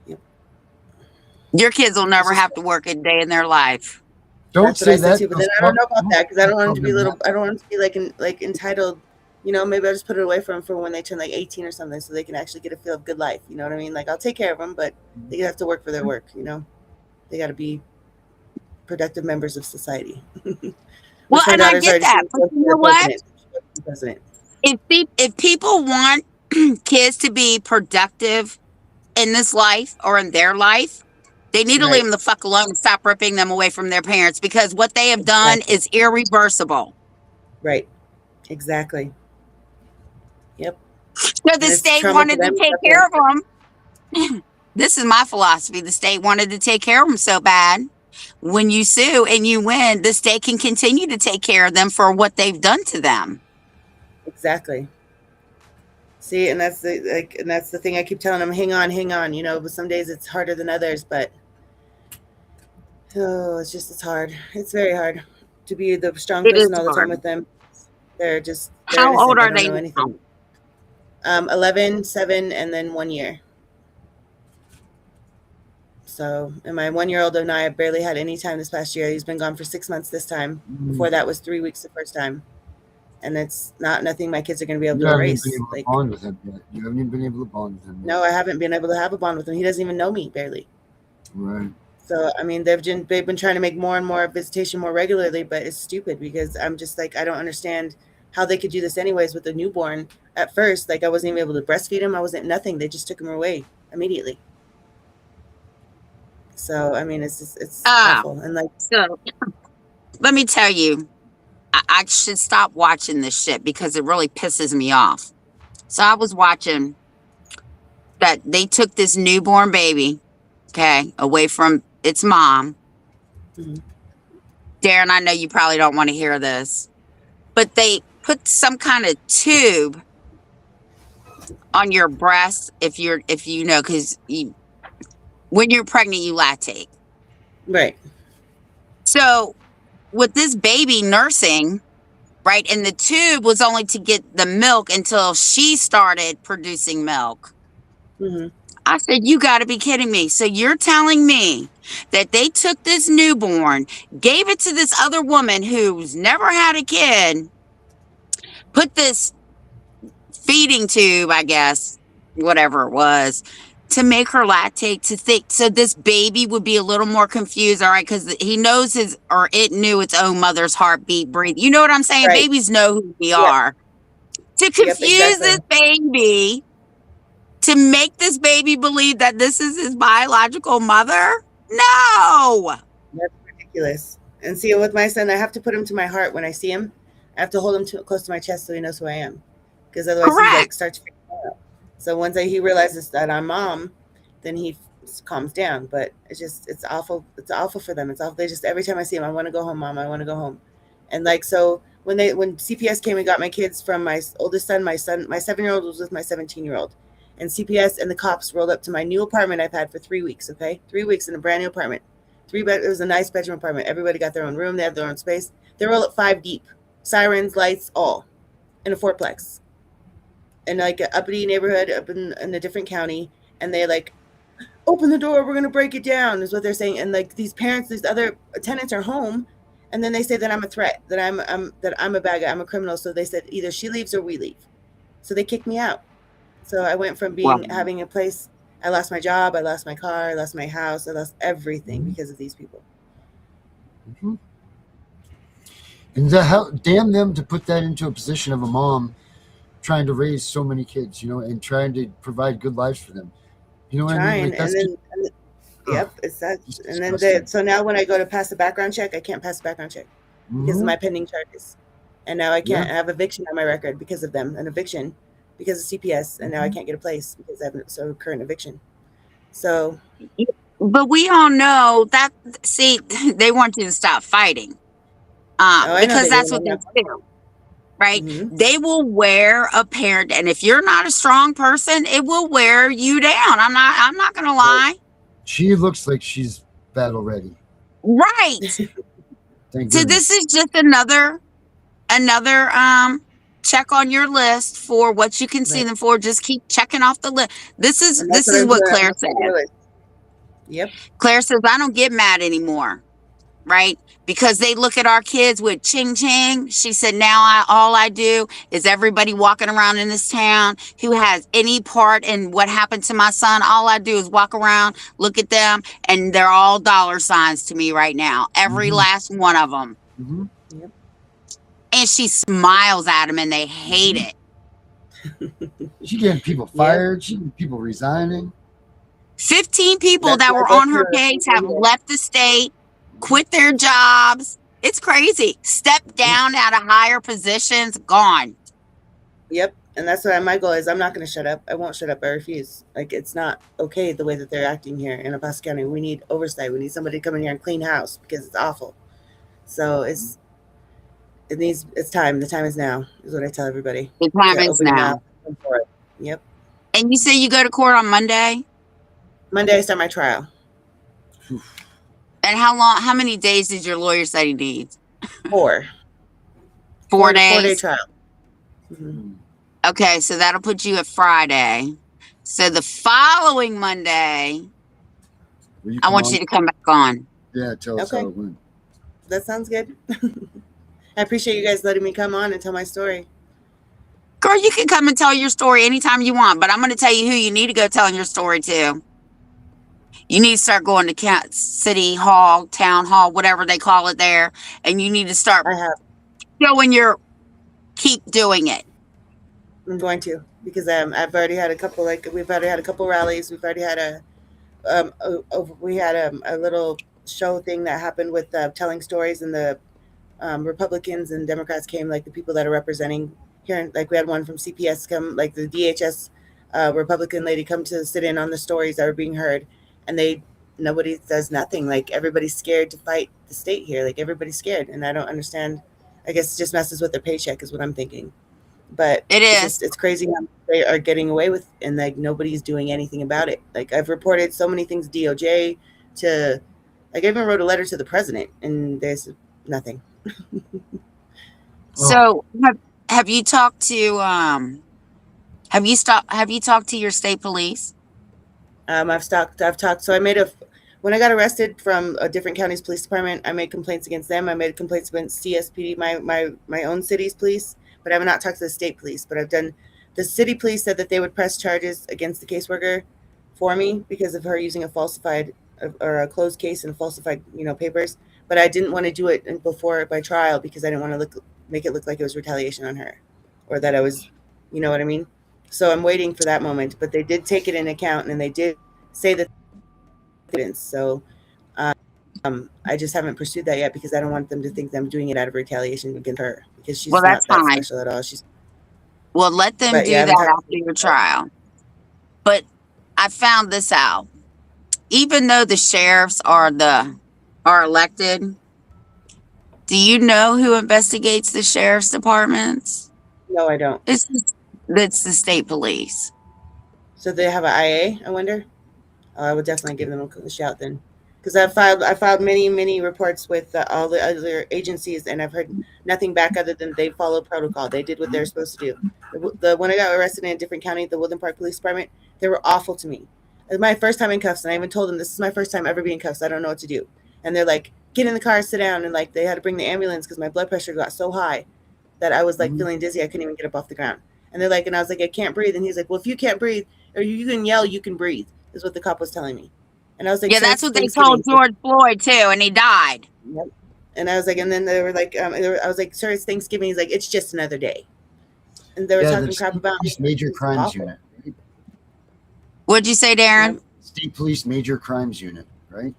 Yep. Your kids will never have to work a day in their life. Don't say that. But then I don't know about that because I don't want them to be I don't want them to be like entitled. Maybe I'll just put it away from them for when they turn like 18 or something, so they can actually get a feel of good life. You know what I mean? Like I'll take care of them, but they have to work for their work. They got to be productive members of society. Well, and I get that, but you know what? If people want kids to be productive in this life or in their life, they need to leave them the fuck alone and stop ripping them away from their parents, because what they have done is irreversible. Right. Exactly. Yep. So the state wanted to take care of them. This is my philosophy. The state wanted to take care of them so bad. When you sue and you win, the state can continue to take care of them for what they've done to them. Exactly. See, and that's the thing I keep telling them, hang on, but some days it's harder than others, but it's hard. It's very hard to be the strong person all the time with them. They're how old are they now? 11, 7, and then 1 year. So, and my 1-year-old and I have barely had any time this past year. He's been gone for 6 months this time. Before that was 3 weeks the first time. And it's nothing my kids are going to be able to erase. You haven't even been able to bond with him yet. No, I haven't been able to have a bond with him. He doesn't even know me, barely. Right. So, I mean, they've been trying to make more and more visitation more regularly, but it's stupid because I'm just like, I don't understand how they could do this anyways with a newborn. At first, like I wasn't even able to breastfeed him. I wasn't nothing. They just took him away immediately. So, I mean, it's awful. And so let me tell you, I should stop watching this shit because it really pisses me off. So I was watching that they took this newborn baby, away from its mom. Mm-hmm. Darren, I know you probably don't want to hear this, but they put some kind of tube on your breast because when you're pregnant, you lactate. Right. So with this baby nursing, right, and the tube was only to get the milk until she started producing milk. Mm-hmm. I said, you got to be kidding me. So you're telling me that they took this newborn, gave it to this other woman who's never had a kid, put this feeding tube, I guess, whatever it was, to make her lactate, to think so this baby would be a little more confused, all right, because he knows it knew its own mother's heartbeat, breathe. You know what I'm saying? Right. Babies know who we are. To confuse this baby, to make this baby believe that this is his biological mother? No! That's ridiculous. And see, with my son, I have to put him to my heart when I see him. I have to hold him close to my chest so he knows who I am, because otherwise he Correct. like starts freaking out. So once he realizes that I'm mom, then he calms down. But it's awful. It's awful for them. It's awful. They just, every time I see him, I want to go home, mom. I want to go home. And like, so when CPS came and got my kids from my oldest son, my 7-year-old was with my 17-year-old, and CPS and the cops rolled up to my new apartment I've had for 3 weeks. Okay, 3 weeks in a brand new apartment. It was a nice bedroom apartment. Everybody got their own room. They have their own space. They roll up 5 deep, sirens, lights, all in a fourplex, in like an uppity neighborhood up in a different county. And they like, open the door, we're gonna break it down, is what they're saying. And like these parents, these other tenants are home, and then they say that I'm a threat, that I'm a bad guy, I'm a criminal. So they said either she leaves or we leave. So they kicked me out. So I went from having a place. I lost my job, I lost my car, I lost my house, I lost everything because of these people. Mm-hmm. And damn them to put that into a position of a mom trying to raise so many kids, and trying to provide good lives for them. You know what I mean? Like, yep, it's that. And then so now when I go to pass the background check, I can't pass the background check because of my pending charges. And now I can't have eviction on my record because of them, an eviction because of CPS, and now I can't get a place because I have a current eviction. So, but we all know that. See, they want you to stop fighting, because that's what they do, right? Mm-hmm. They will wear a parent, and if you're not a strong person, it will wear you down. I'm not gonna lie. She looks like she's battle ready. Right. So this is just another check on your list for what you can see them for. Just keep checking off the list. This is what Claire said. Yep. Claire says, I don't get mad anymore, right? Because they look at our kids with ching ching. She said, now all I do is everybody walking around in this town who has any part in what happened to my son, all I do is walk around, look at them, and they're all dollar signs to me right now. Every last one of them. Mm-hmm. Yep. And she smiles at them and they hate it. She getting people fired. She getting people resigning. 15 people that were on her case have left the state, quit their jobs. It's crazy. Stepped down out of higher positions, gone. Yep. And that's what my goal is. I'm not going to shut up. I won't shut up. I refuse. Like, it's not okay the way that they're acting here in El Paso County. We need oversight. We need somebody to come in here and clean house because it's awful. So it's time. The time is now, is what I tell everybody. The time is now. Yep. And you say you go to court on Monday? Monday I start my trial. And how many days did your lawyer say he needs? 4. 4 days? 4-day trial. Mm-hmm. Okay, so that'll put you at Friday. So the following Monday, I want you to come back on. Yeah, tell us how it went. That sounds good. I appreciate you guys letting me come on and tell my story. Girl, you can come and tell your story anytime you want, but I'm going to tell you who you need to go telling your story to. You need to start going to city hall, town hall, whatever they call it there, and you need to start keep doing it. I'm going to, because I've already had a couple, we've already had a couple rallies. We've already had a little show thing that happened with telling stories, and the Republicans and Democrats came, like the people that are representing here. Like we had one from CPS come, like the DHS Republican lady come to sit in on the stories that were being heard, and nobody does nothing. Like everybody's scared to fight the state here. Like everybody's scared, and I don't understand. I guess it just messes with their paycheck is what I'm thinking. But it's crazy how they are getting away with, and like nobody's doing anything about it. Like I've reported so many things DOJ to, like I even wrote a letter to the president, and there's nothing. So have you talked to have you talked to your state police? I've talked. So when I got arrested from a different county's police department, I made complaints against them. I made complaints against CSPD, my own city's police, but I have not talked to the state police. But the city police said that they would press charges against the caseworker for me because of her using a falsified or a closed case and falsified, papers. But I didn't want to do it before my trial because I didn't want to make it look like it was retaliation on her, or that I was, you know what I mean? So I'm waiting for that moment. But they did take it into account, and they did say that. So I just haven't pursued that yet because I don't want them to think that I'm doing it out of retaliation against her, because she's Well, not that's that fine. special at all. Well, let them But do yeah, I haven't that talked after your trial. But I found this out. Even though the sheriffs are elected, do you know who investigates the sheriff's departments? No, I don't. It's the state police. So they have an IA, I wonder? I would definitely give them a shout then, because I filed many reports with all the other agencies, and I've heard nothing back other than they followed protocol. They did what they're supposed to do. When I got arrested in a different county, the Woodland Park Police Department, they were awful to me. It was my first time in cuffs, and I even told them this is my first time ever being in cuffs. I don't know what to do, and they're like, "Get in the car, sit down," and like they had to bring the ambulance because my blood pressure got so high that I was like feeling dizzy. I couldn't even get up off the ground. And they're like, and I was like, I can't breathe. And he's like, well, if you can't breathe or you can yell, you can breathe, is what the cop was telling me. And I was like, Yeah, sir, that's it's what they Thanksgiving. told George Floyd too, and he died. Yep. And I was like, and then they were like, I was like, sir, it's Thanksgiving. He's like, it's just another day. And they were talking crap about me. Major crimes awful. unit. Right? What'd you say, Darren? Yep. State police major crimes unit, right?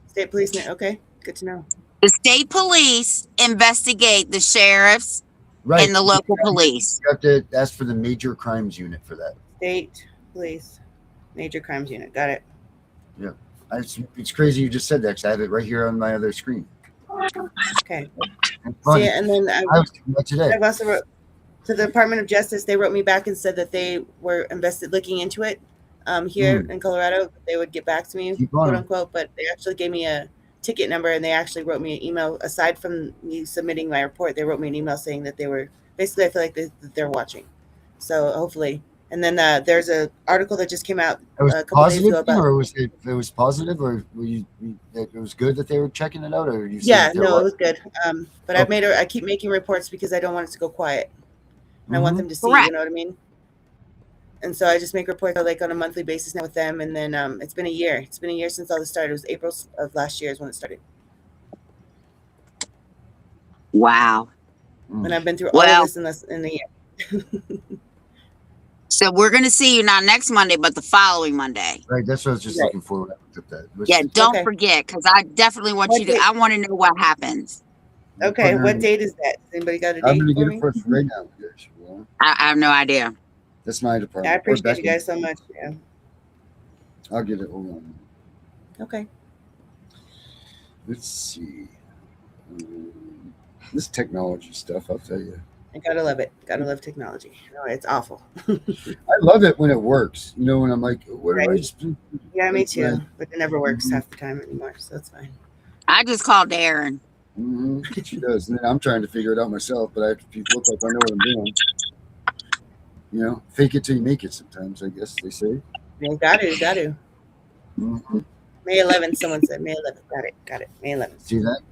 State police. Okay, good to know. The state police investigate the sheriffs Right. and the local police. You have to ask for the major crimes unit for that. State police major crimes unit. Got it. Yeah. It's crazy you just said that, because I have it right here on my other screen. Okay. Funny. See, and then I was doing that today. I've also wrote to the Department of Justice. They wrote me back and said that they were looking into it here in Colorado. They would get back to me, quote unquote, but they actually gave me a ticket number, and they actually wrote me an email. Aside from me submitting my report, they wrote me an email saying that they were basically, I feel like they're watching. So hopefully. And then there's an article that just came out a couple days ago about. Or was it was positive, or it was good that they were checking it out, or you? Yeah, no, it was good. But I keep making reports because I don't want it to go quiet, and I want them to see. Correct. You know what I mean? And so I just make reports like on a monthly basis now with them. And then it's been a year. It's been a year since all this started. It was April of last year is when it started. Wow. And I've been through all of this in a year. So we're going to see you not next Monday, but the following Monday. Right. That's what I was just looking forward to. Yeah, don't forget, because I definitely want you to. I want to know what happens. Okay. What date is that? Has anybody got a date? I'm going to get it for right now. I have no idea. That's my department. I appreciate you guys so much. Yeah. I'll get it. Hold on. Okay. Let's see. This technology stuff, I'll tell you. I gotta love it. Gotta love technology. No, it's awful. I love it when it works. You know, when I'm like, what do I just do? Yeah, me too. Right. But it never works half the time anymore, so that's fine. I just called Darren. She does. And then I'm trying to figure it out myself, but I have to look like I know what I'm doing. You know, fake it till you make it sometimes, I guess they say. Yeah, got to. May 11th, someone said. May 11th. Got it. May 11th. See that?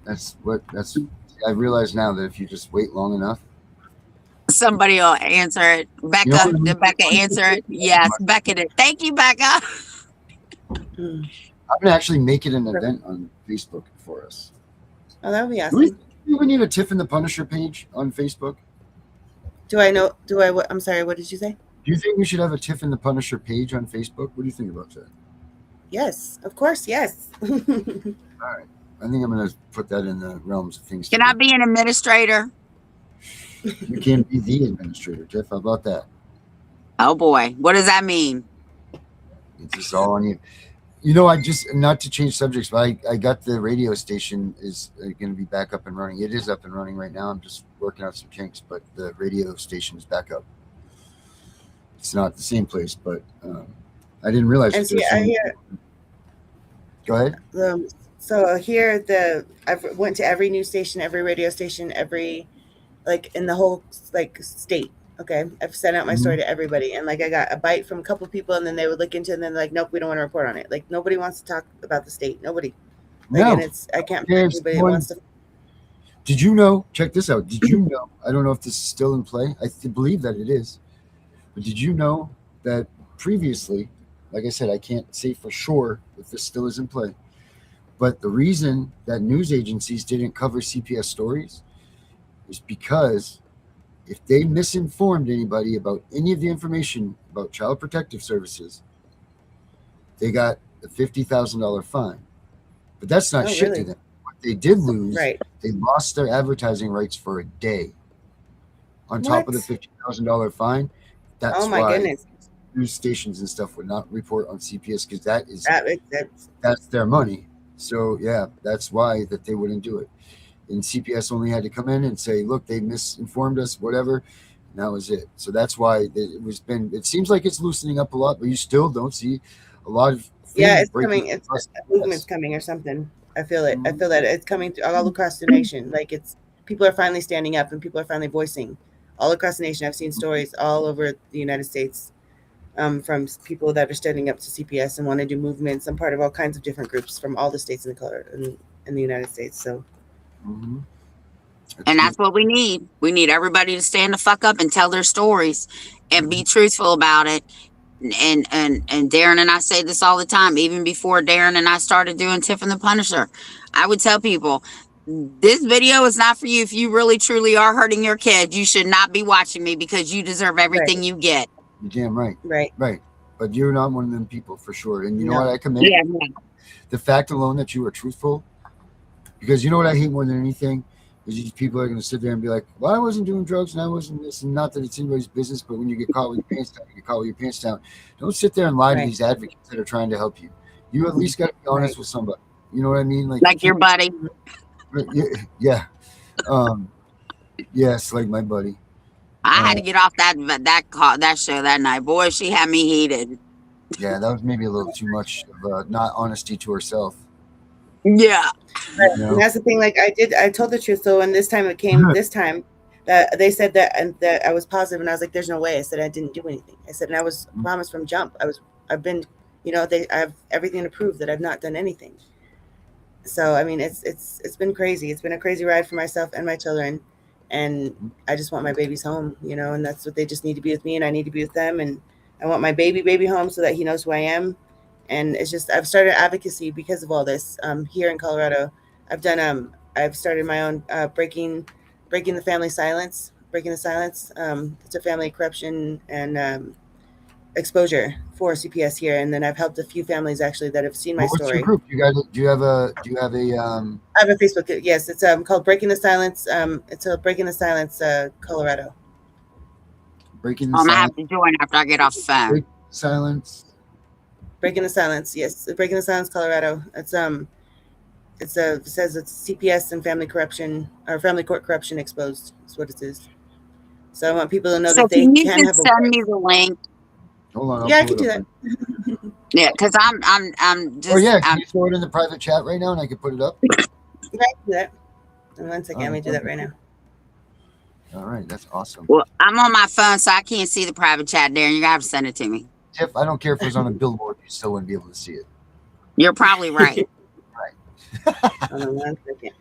I realize now that if you just wait long enough, somebody will answer it. Becca, Becca answer it. Yes, Becca did. Thank you, Becca. I'm going to actually make it an event on Facebook for us. Oh, that would be awesome. Do we even need a Tiff and The Punisher page on Facebook? I'm sorry, what did you say? Do you think we should have a Tiff and The Punisher page on Facebook? What do you think about that? Yes, of course, yes. All right. I think I'm going to put that in the realms of things. Can I be an administrator? You can be the administrator, Jeff. How about that? Oh, boy. What does that mean? It's just all on you. You know, not to change subjects, but I got the radio station is going to be back up and running. It is up and running right now. I'm just working out some kinks, but the radio station is back up. It's not the same place, but I didn't realize. And see, Go ahead. So here, I've went to every news station, every radio station, in the whole state. Okay, I've sent out my story to everybody, and I got a bite from a couple people, and then they would look into it, and then nope, we don't want to report on it. Nobody wants to talk about the state. Nobody. No. And I can't find anybody that wants to. Did you know? Check this out. Did you know? I don't know if this is still in play. I believe that it is. But did you know that previously, like I said, I can't say for sure if this still is in play, but the reason that news agencies didn't cover CPS stories is because if they misinformed anybody about any of the information about Child Protective Services, they got a $50,000 fine. But that's not Oh, shit really? to them. What they did lose, Right. they lost their advertising rights for a day. On top of the What? $50,000 fine, Oh that's my why goodness. news stations and stuff would not report on CPS because That's that's their money. So yeah, that's why that they wouldn't do it. And CPS only had to come in and say, look, they misinformed us, whatever. And that was it. So that's why it seems like it's loosening up a lot, but you still don't see a lot of yeah, things it's breaking coming. It's across a the movement's US. coming or something. I feel it. I Mhm. feel that it's coming all across the nation. Like it's people are finally standing up and people are finally voicing all across the nation. I've seen stories all over the United States from people that are standing up to CPS and want to do movements. I'm part of all kinds of different groups from all the states in the United States. So Mhm. And It's that's what we need. We need everybody to stand the fuck up and tell their stories and be Mhm. truthful about it. And Darren and I say this all the time, even before Darren and I started doing Tiff and the Punisher. I would tell people, this video is not for you. If you really truly are hurting your kid, you should not be watching me because you deserve everything right, you get. You're damn right. right, Right. But you're not one of them people for sure. And you know what no, I commend? Yeah. The fact alone that you were truthful. Because you know what I hate more than anything is these people are going to sit there and be like, well, I wasn't doing drugs and I wasn't this. And not that it's anybody's business, but when you get caught with your pants down, you get caught with your pants down. Don't sit there and lie to right, these advocates that are trying to help you. You at least got to be honest right. with somebody. You know what I mean? Like, you Like your can't. buddy. Yeah. Um, yes, like my buddy. I had to get off that show that night. Boy, she had me heated. Yeah, that was maybe a little too much of not honesty to herself. Yeah. Right. You And know? that's the thing. Like I told the truth. So when this time it came, this time that they said that and that I was positive, and I was like, "There's no way." I said I didn't do anything. I said, and I was promised from jump. I've been, I have everything to prove that I've not done anything. So I mean, it's been crazy. It's been a crazy ride for myself and my children, and I just want my babies home, and that's what they just need to be with me, and I need to be with them, and I want my baby home so that he knows who I am, and it's just I've started advocacy because of all this. Here in Colorado, I've started my own breaking the family silence, breaking the silence. It's a family corruption and exposure for CPS here, and then I've helped a few families actually that have seen my Well, what's your story. group? Do you have a I have a Facebook. Yes, it's called Breaking the Silence. It's a Breaking the Silence, Colorado. Breaking the I'm gonna Silence? have to join after I get off the phone. Break the Silence. Breaking the Silence. Yes, Breaking the Silence, Colorado. It says it's CPS and family corruption or family court corruption exposed. That's what it is. So I want people to know So that they can you can have just a send me voice. the link? Hold on, I'll Yeah, I pull can it do up. that. Yeah, because I'm Or just yeah, can you throw it in the private chat right now and I can put it up? Yeah, I can do that. In 1 second, All let me right, do that right now. All right, that's awesome. well, I'm on my phone, so I can't see the private chat, Darren. You're gonna have to send it to me. Tiff, I don't care if it was on a billboard, you still wouldn't be able to see it. You're probably right. Hold on 1 second.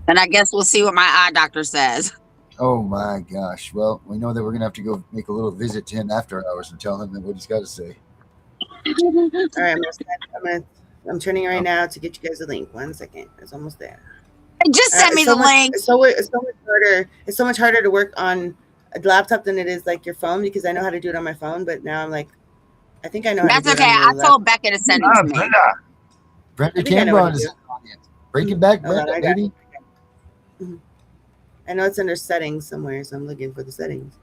And I guess we'll see what my eye doctor says. Oh my gosh. Well, we know that we're gonna have to go make a little visit to him after hours and tell him what he's got to say. All right, I'm turning it right now to get you guys a link. 1 second. It's almost there. Just send me It's so the much- link. It's so much harder. It's so much harder to work on a laptop than it is like your phone because I know how to do it on my phone, but now I'm like, I think I know how That's to do okay. it on I the told laptop. Becca to send it to me. Brenda I think I know what Cameron to is do. in the audience. Break it back, Hold on, Brenda, I got baby. I know it's under settings somewhere, so I'm looking for the settings.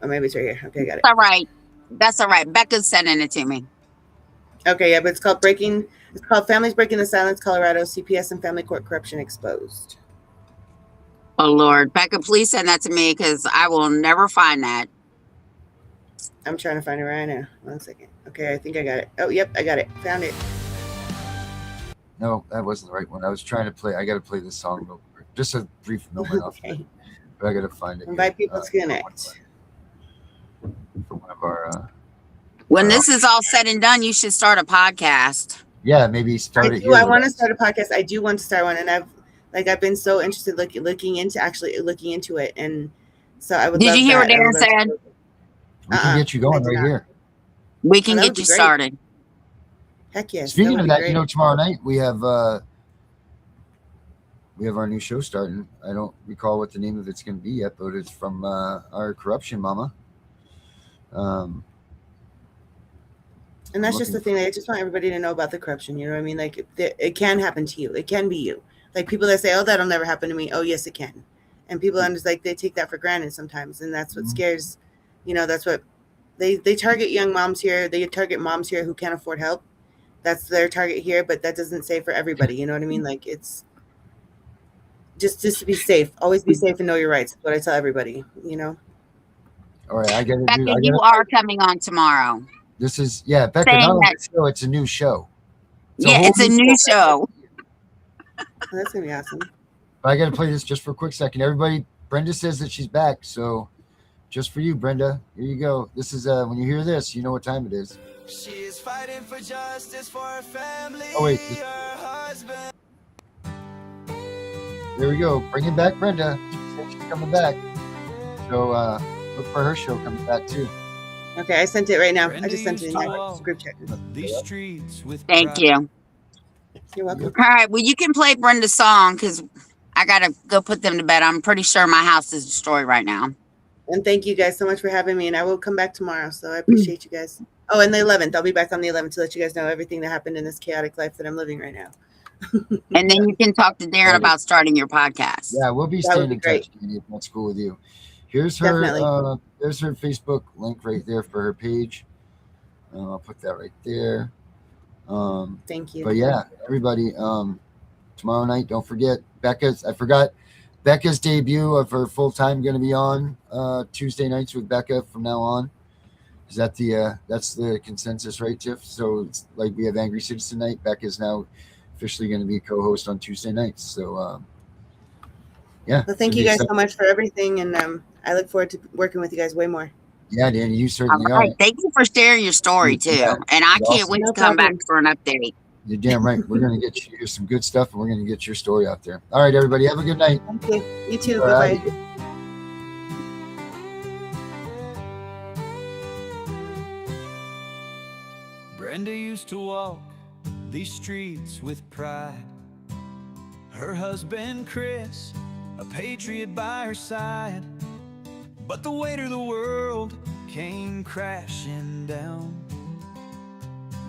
Or maybe it's right here. Okay, I got it. That's all right. That's all right. Becca's sending it to me. Okay, yeah, but it's called Families Breaking the Silence, Colorado, CPS and Family Court Corruption Exposed. Oh Lord, Becca, please send that to me because I will never find that. I'm trying to find it right now. 1 second. Okay, I think I got it. Oh, yep, I got it. Found it. No, that wasn't the right one. I was trying to play. I got to play this song real quick. Just a brief moment off of it. Okay. But I got to find it. Invite here. people to connect. For one of our. When this is all said and done, you should start a podcast. Yeah, maybe start it here. I want to start a podcast. I do want to start one, and I've been so interested looking into it, and so I would. Did love you hear that. what Darren said? We can get you going I did right not. here. We can that get would be you great. started. Heck yes. Speaking would of be that, great. tomorrow night we have our new show starting. I don't recall what the name of it's going to be yet, but it's from our corruption mama. And that's just the thing. I just want everybody to know about the corruption. You know what I mean? Like, it can happen to you. It can be you. Like, people that say, "Oh, that'll never happen to me." Oh, yes, it can. And people are just like, they take that for granted sometimes, and that's what scares. You know, that's what they target young moms here. They target moms here who can't afford help. That's their target here, but that doesn't say for everybody. You know what I mean? Like, it's just to be safe. Always be safe and know your rights. That's what I tell everybody. You know. All right, I gotta Becca, do. you are coming on tomorrow. This is Becca. Saying Not only that- a show, it's a new show. It's a new show. Oh, that's gonna be awesome. But I gotta play this just for a quick second. Everybody, Brenda says that she's back, so just for you, Brenda. Here you go. This is when you hear this, you know what time it is. She is fighting for justice for her family. Oh wait, her husband. there we go. Bringing back Brenda. She said she's coming back. So look for her show coming back too. Okay, I sent it right now. I just sent it in my group chat. These streets with Thank you. You're welcome. All right. Well, you can play Brenda's song because I got to go put them to bed. I'm pretty sure my house is destroyed right now. And thank you guys so much for having me. And I will come back tomorrow. So I appreciate you guys. Oh, and the 11th. I'll be back on the 11th to let you guys know everything that happened in this chaotic life that I'm living right now. And then you can talk to Darren about starting your podcast. Yeah, we'll be staying in touch, Danny, if that's cool with you. Here's her there's her Facebook link right there for her page. I'll put that right there. Thank you. But yeah, everybody, tomorrow night, don't forget Becca's debut of her full time going to be on Tuesday nights with Becca from now on. Is that that's the consensus, right, Tiff? So it's like we have Angry Citizen Night. Becca's now officially going to be a co-host on Tuesday nights. So yeah. Well, thank you guys so much for everything, and I look forward to working with you guys way more. Yeah, Danny, you certainly All right. are. Thank you for sharing your story too. Yeah, and I can't wait to come back for an update. You're damn right. We're going to get you some good stuff, and we're going to get your story out there. All right, everybody, have a good night. Thank you. You too. All right. Bye-bye. Brenda used to walk these streets with pride. Her husband Chris, a patriot by her side. But the weight of the world came crashing down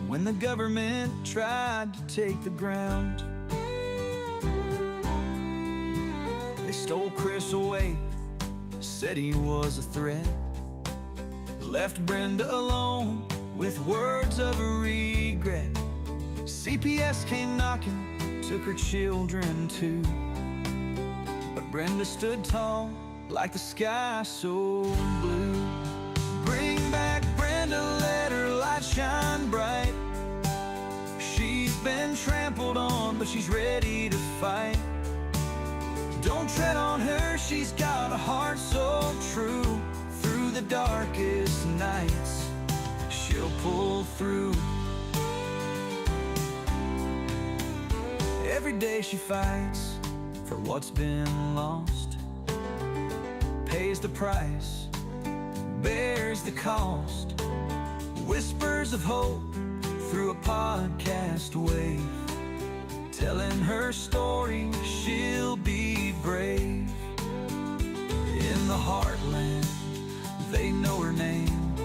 when the government tried to take the ground. They stole Chris away, said he was a threat, left Brenda alone with words of regret. CPS came knocking, took her children too, but Brenda stood tall like the sky so blue. Bring back Brenda, let her light shine bright. She's been trampled on, but she's ready to fight. Don't tread on her, she's got a heart so true. Through the darkest nights, she'll pull through. Every day she fights for what's been lost, pays the price, bears the cost. Whispers of hope through a podcast wave, telling her story, she'll be brave. In the heartland, they know her name,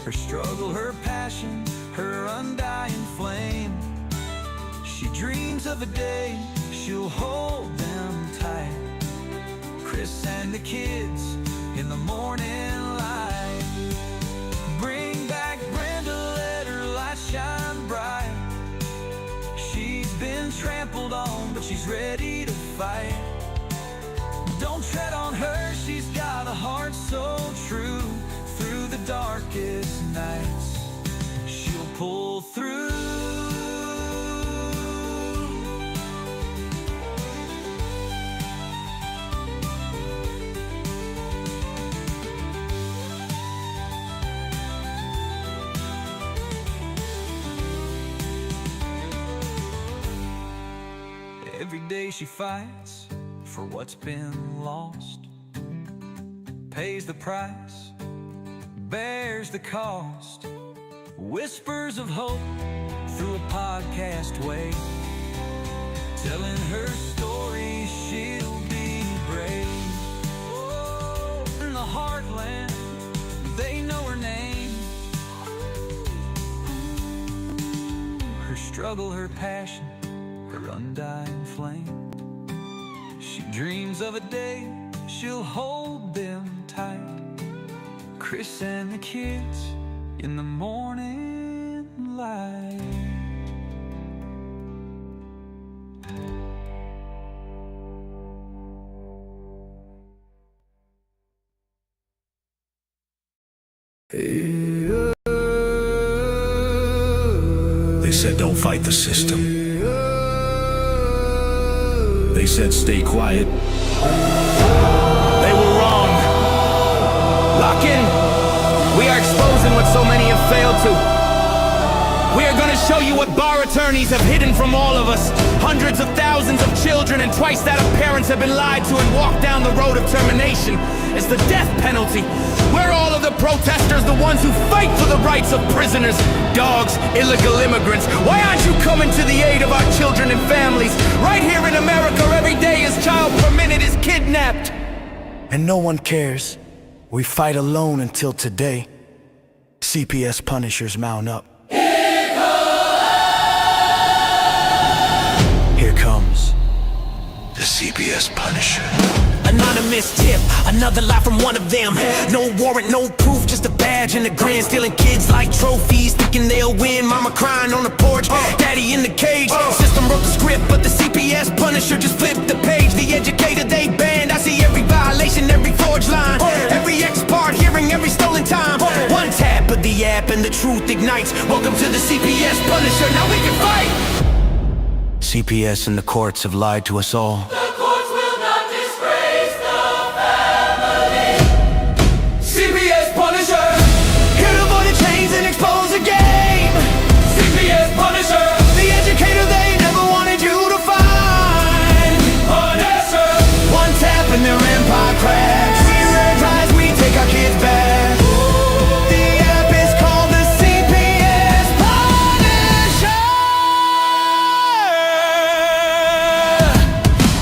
her struggle, her passion, her undying flame. She dreams of a day she'll hold them tight, Chris and the kids in the morning light. Bring back Brenda, let her light shine bright. She's been trampled on, but she's ready to fight. Don't tread on her, she's got a heart so true. Through the darkest nights, she'll pull through. Every day she fights for what's been lost, pays the price, bears the cost. Whispers of hope through a podcast wave, telling her story, she'll be brave. Oh, in the heartland, they know her name, struggle, her passion, her undying flame. She dreams of a day she'll hold them tight. Chris and the kids in the morning light. They said don't fight the system. They said stay quiet. They were wrong. Lock in. We are exposing what so many have failed to. We are gonna show you what bar attorneys have hidden from all of us. Hundreds of thousands of children and twice that of parents have been lied to and walked down the road of termination. It's the death penalty. We're all of the protesters, the ones who fight for the rights of prisoners, dogs, illegal immigrants. Why aren't you coming to the aid of our children and families? Right here in America, every day a child per minute is kidnapped. And no one cares. We fight alone until today. CPS Punishers mount up. Here comes The CPS Punisher. Anonymous tip, another lie from one of them. No warrant, no proof, just a badge and a grin. Stealing kids like trophies, thinking they'll win. Mama crying on the porch, daddy in the cage. System wrote the script, but the CPS Punisher just flipped the page. The educator they banned, I see every violation, every forged line, every ex-part hearing, every stolen time. One tap of the app and the truth ignites. Welcome to the CPS Punisher, now we can fight. CPS and the courts have lied to us all. CPS Punisher, here to avoid the chains and expose the game. CPS Punisher, the educator they never wanted you to find. Punisher, one tap and their empire cracks. We rise, we take our kids back. The app is called the CPS Punisher.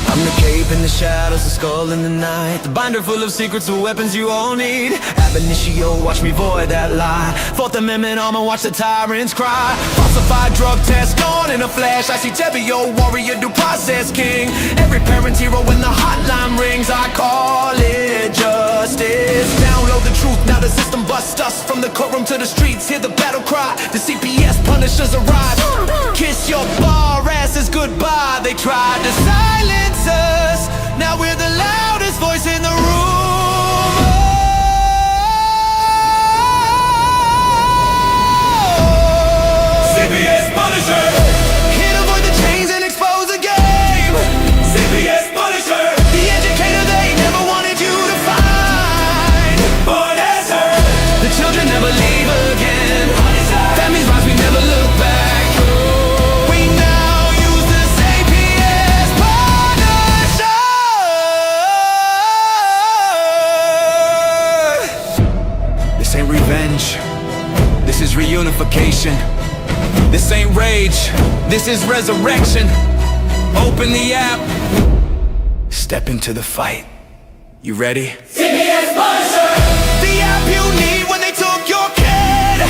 I'm the cape in the shadows, the skull in the night, the binder full of secrets, the weapons you all need. Ab initio, watch me void that lie. Fourth Amendment armor, watch the tyrants cry. Falsified drug test gone in a flash. I see Tevio, warrior, due process king. Every parent's hero when the hotline rings. I call it justice. Download the truth, now the system busts us. From the courtroom to the streets, hear the battle cry. The CPS Punishers arrive. Kiss your bar asses goodbye. They tried to silence us, now we're the loudest voice in the room. CPS Punisher, here to avoid the chains and expose the game. CPS Punisher, the educator they never wanted you to find. Punisher, the children never leave again. Families rise, we never look back. We now use the CPS Punisher. This ain't revenge, this is reunification. This ain't rage, this is resurrection. Open the app, step into the fight. You ready? CPS Punisher, the app you need when they took your kid.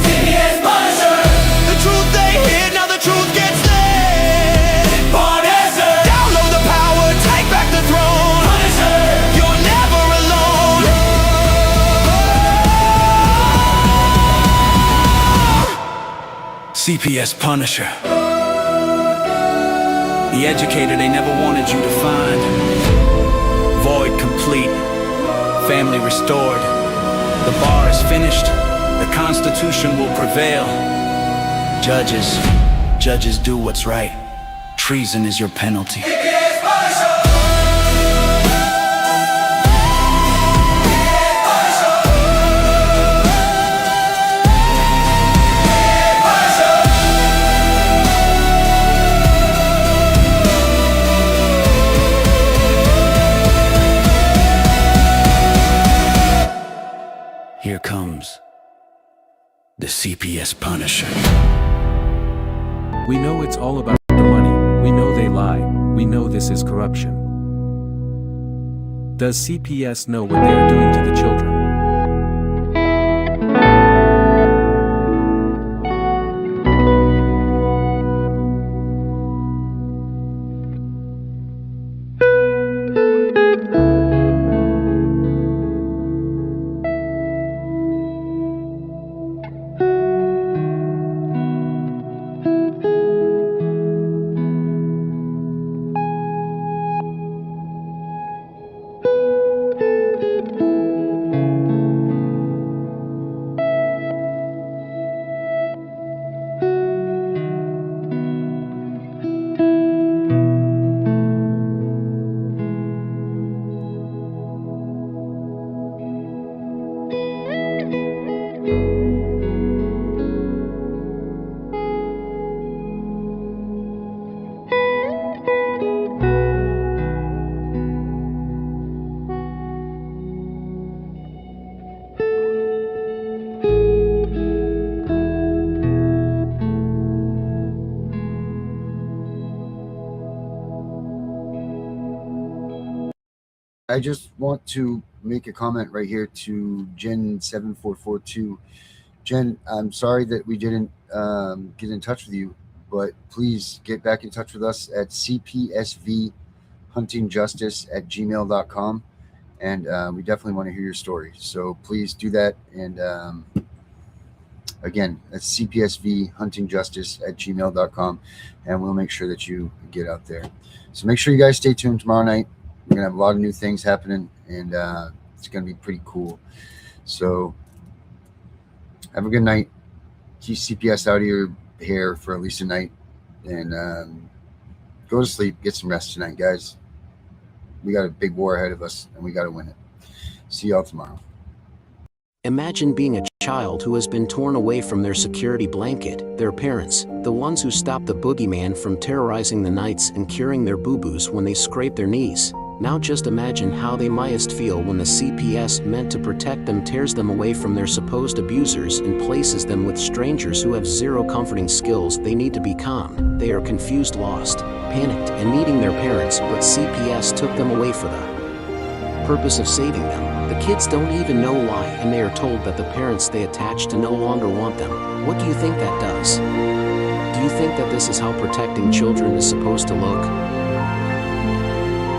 CPS Punisher, the truth they hid, now the truth gets lit. Punisher, download the power, take back the throne. Punisher, you're never alone. CPS Punisher, the educator they never wanted you to find. Void complete, family restored. The bar is finished, the Constitution will prevail. Judges do what's right. Treason is your penalty. Here comes the CPS Punisher. We know it's all about the money, we know they lie, we know this is corruption. Does CPS know what they are doing to the children? I just want to make a comment right here to Jen7442. Jen, I'm sorry that we didn't get in touch with you, but please get back in touch with us at cpsvhuntingjustice@gmail.com. And we definitely want to hear your story. So please do that. And again, that's cpsvhuntingjustice@gmail.com. And we'll make sure that you get out there. So make sure you guys stay tuned tomorrow night. We're going to have a lot of new things happening, and it's going to be pretty cool. So have a good night. Keep CPS out of your hair for at least a night. And go to sleep. Get some rest tonight, guys. We got a big war ahead of us, and we got to win it. See y'all tomorrow. Imagine being a child who has been torn away from their security blanket, their parents, the ones who stopped the boogeyman from terrorizing the nights and curing their boo-boos when they scrape their knees. Now just imagine how they mightest feel when the CPS meant to protect them tears them away from their supposed abusers and places them with strangers who have zero comforting skills. They need to be calm. They are confused, lost, panicked, and needing their parents, but CPS took them away for the purpose of saving them. The kids don't even know why, and they are told that the parents they attach to no longer want them. What do you think that does? Do you think that this is how protecting children is supposed to look?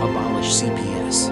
Abolish CPS.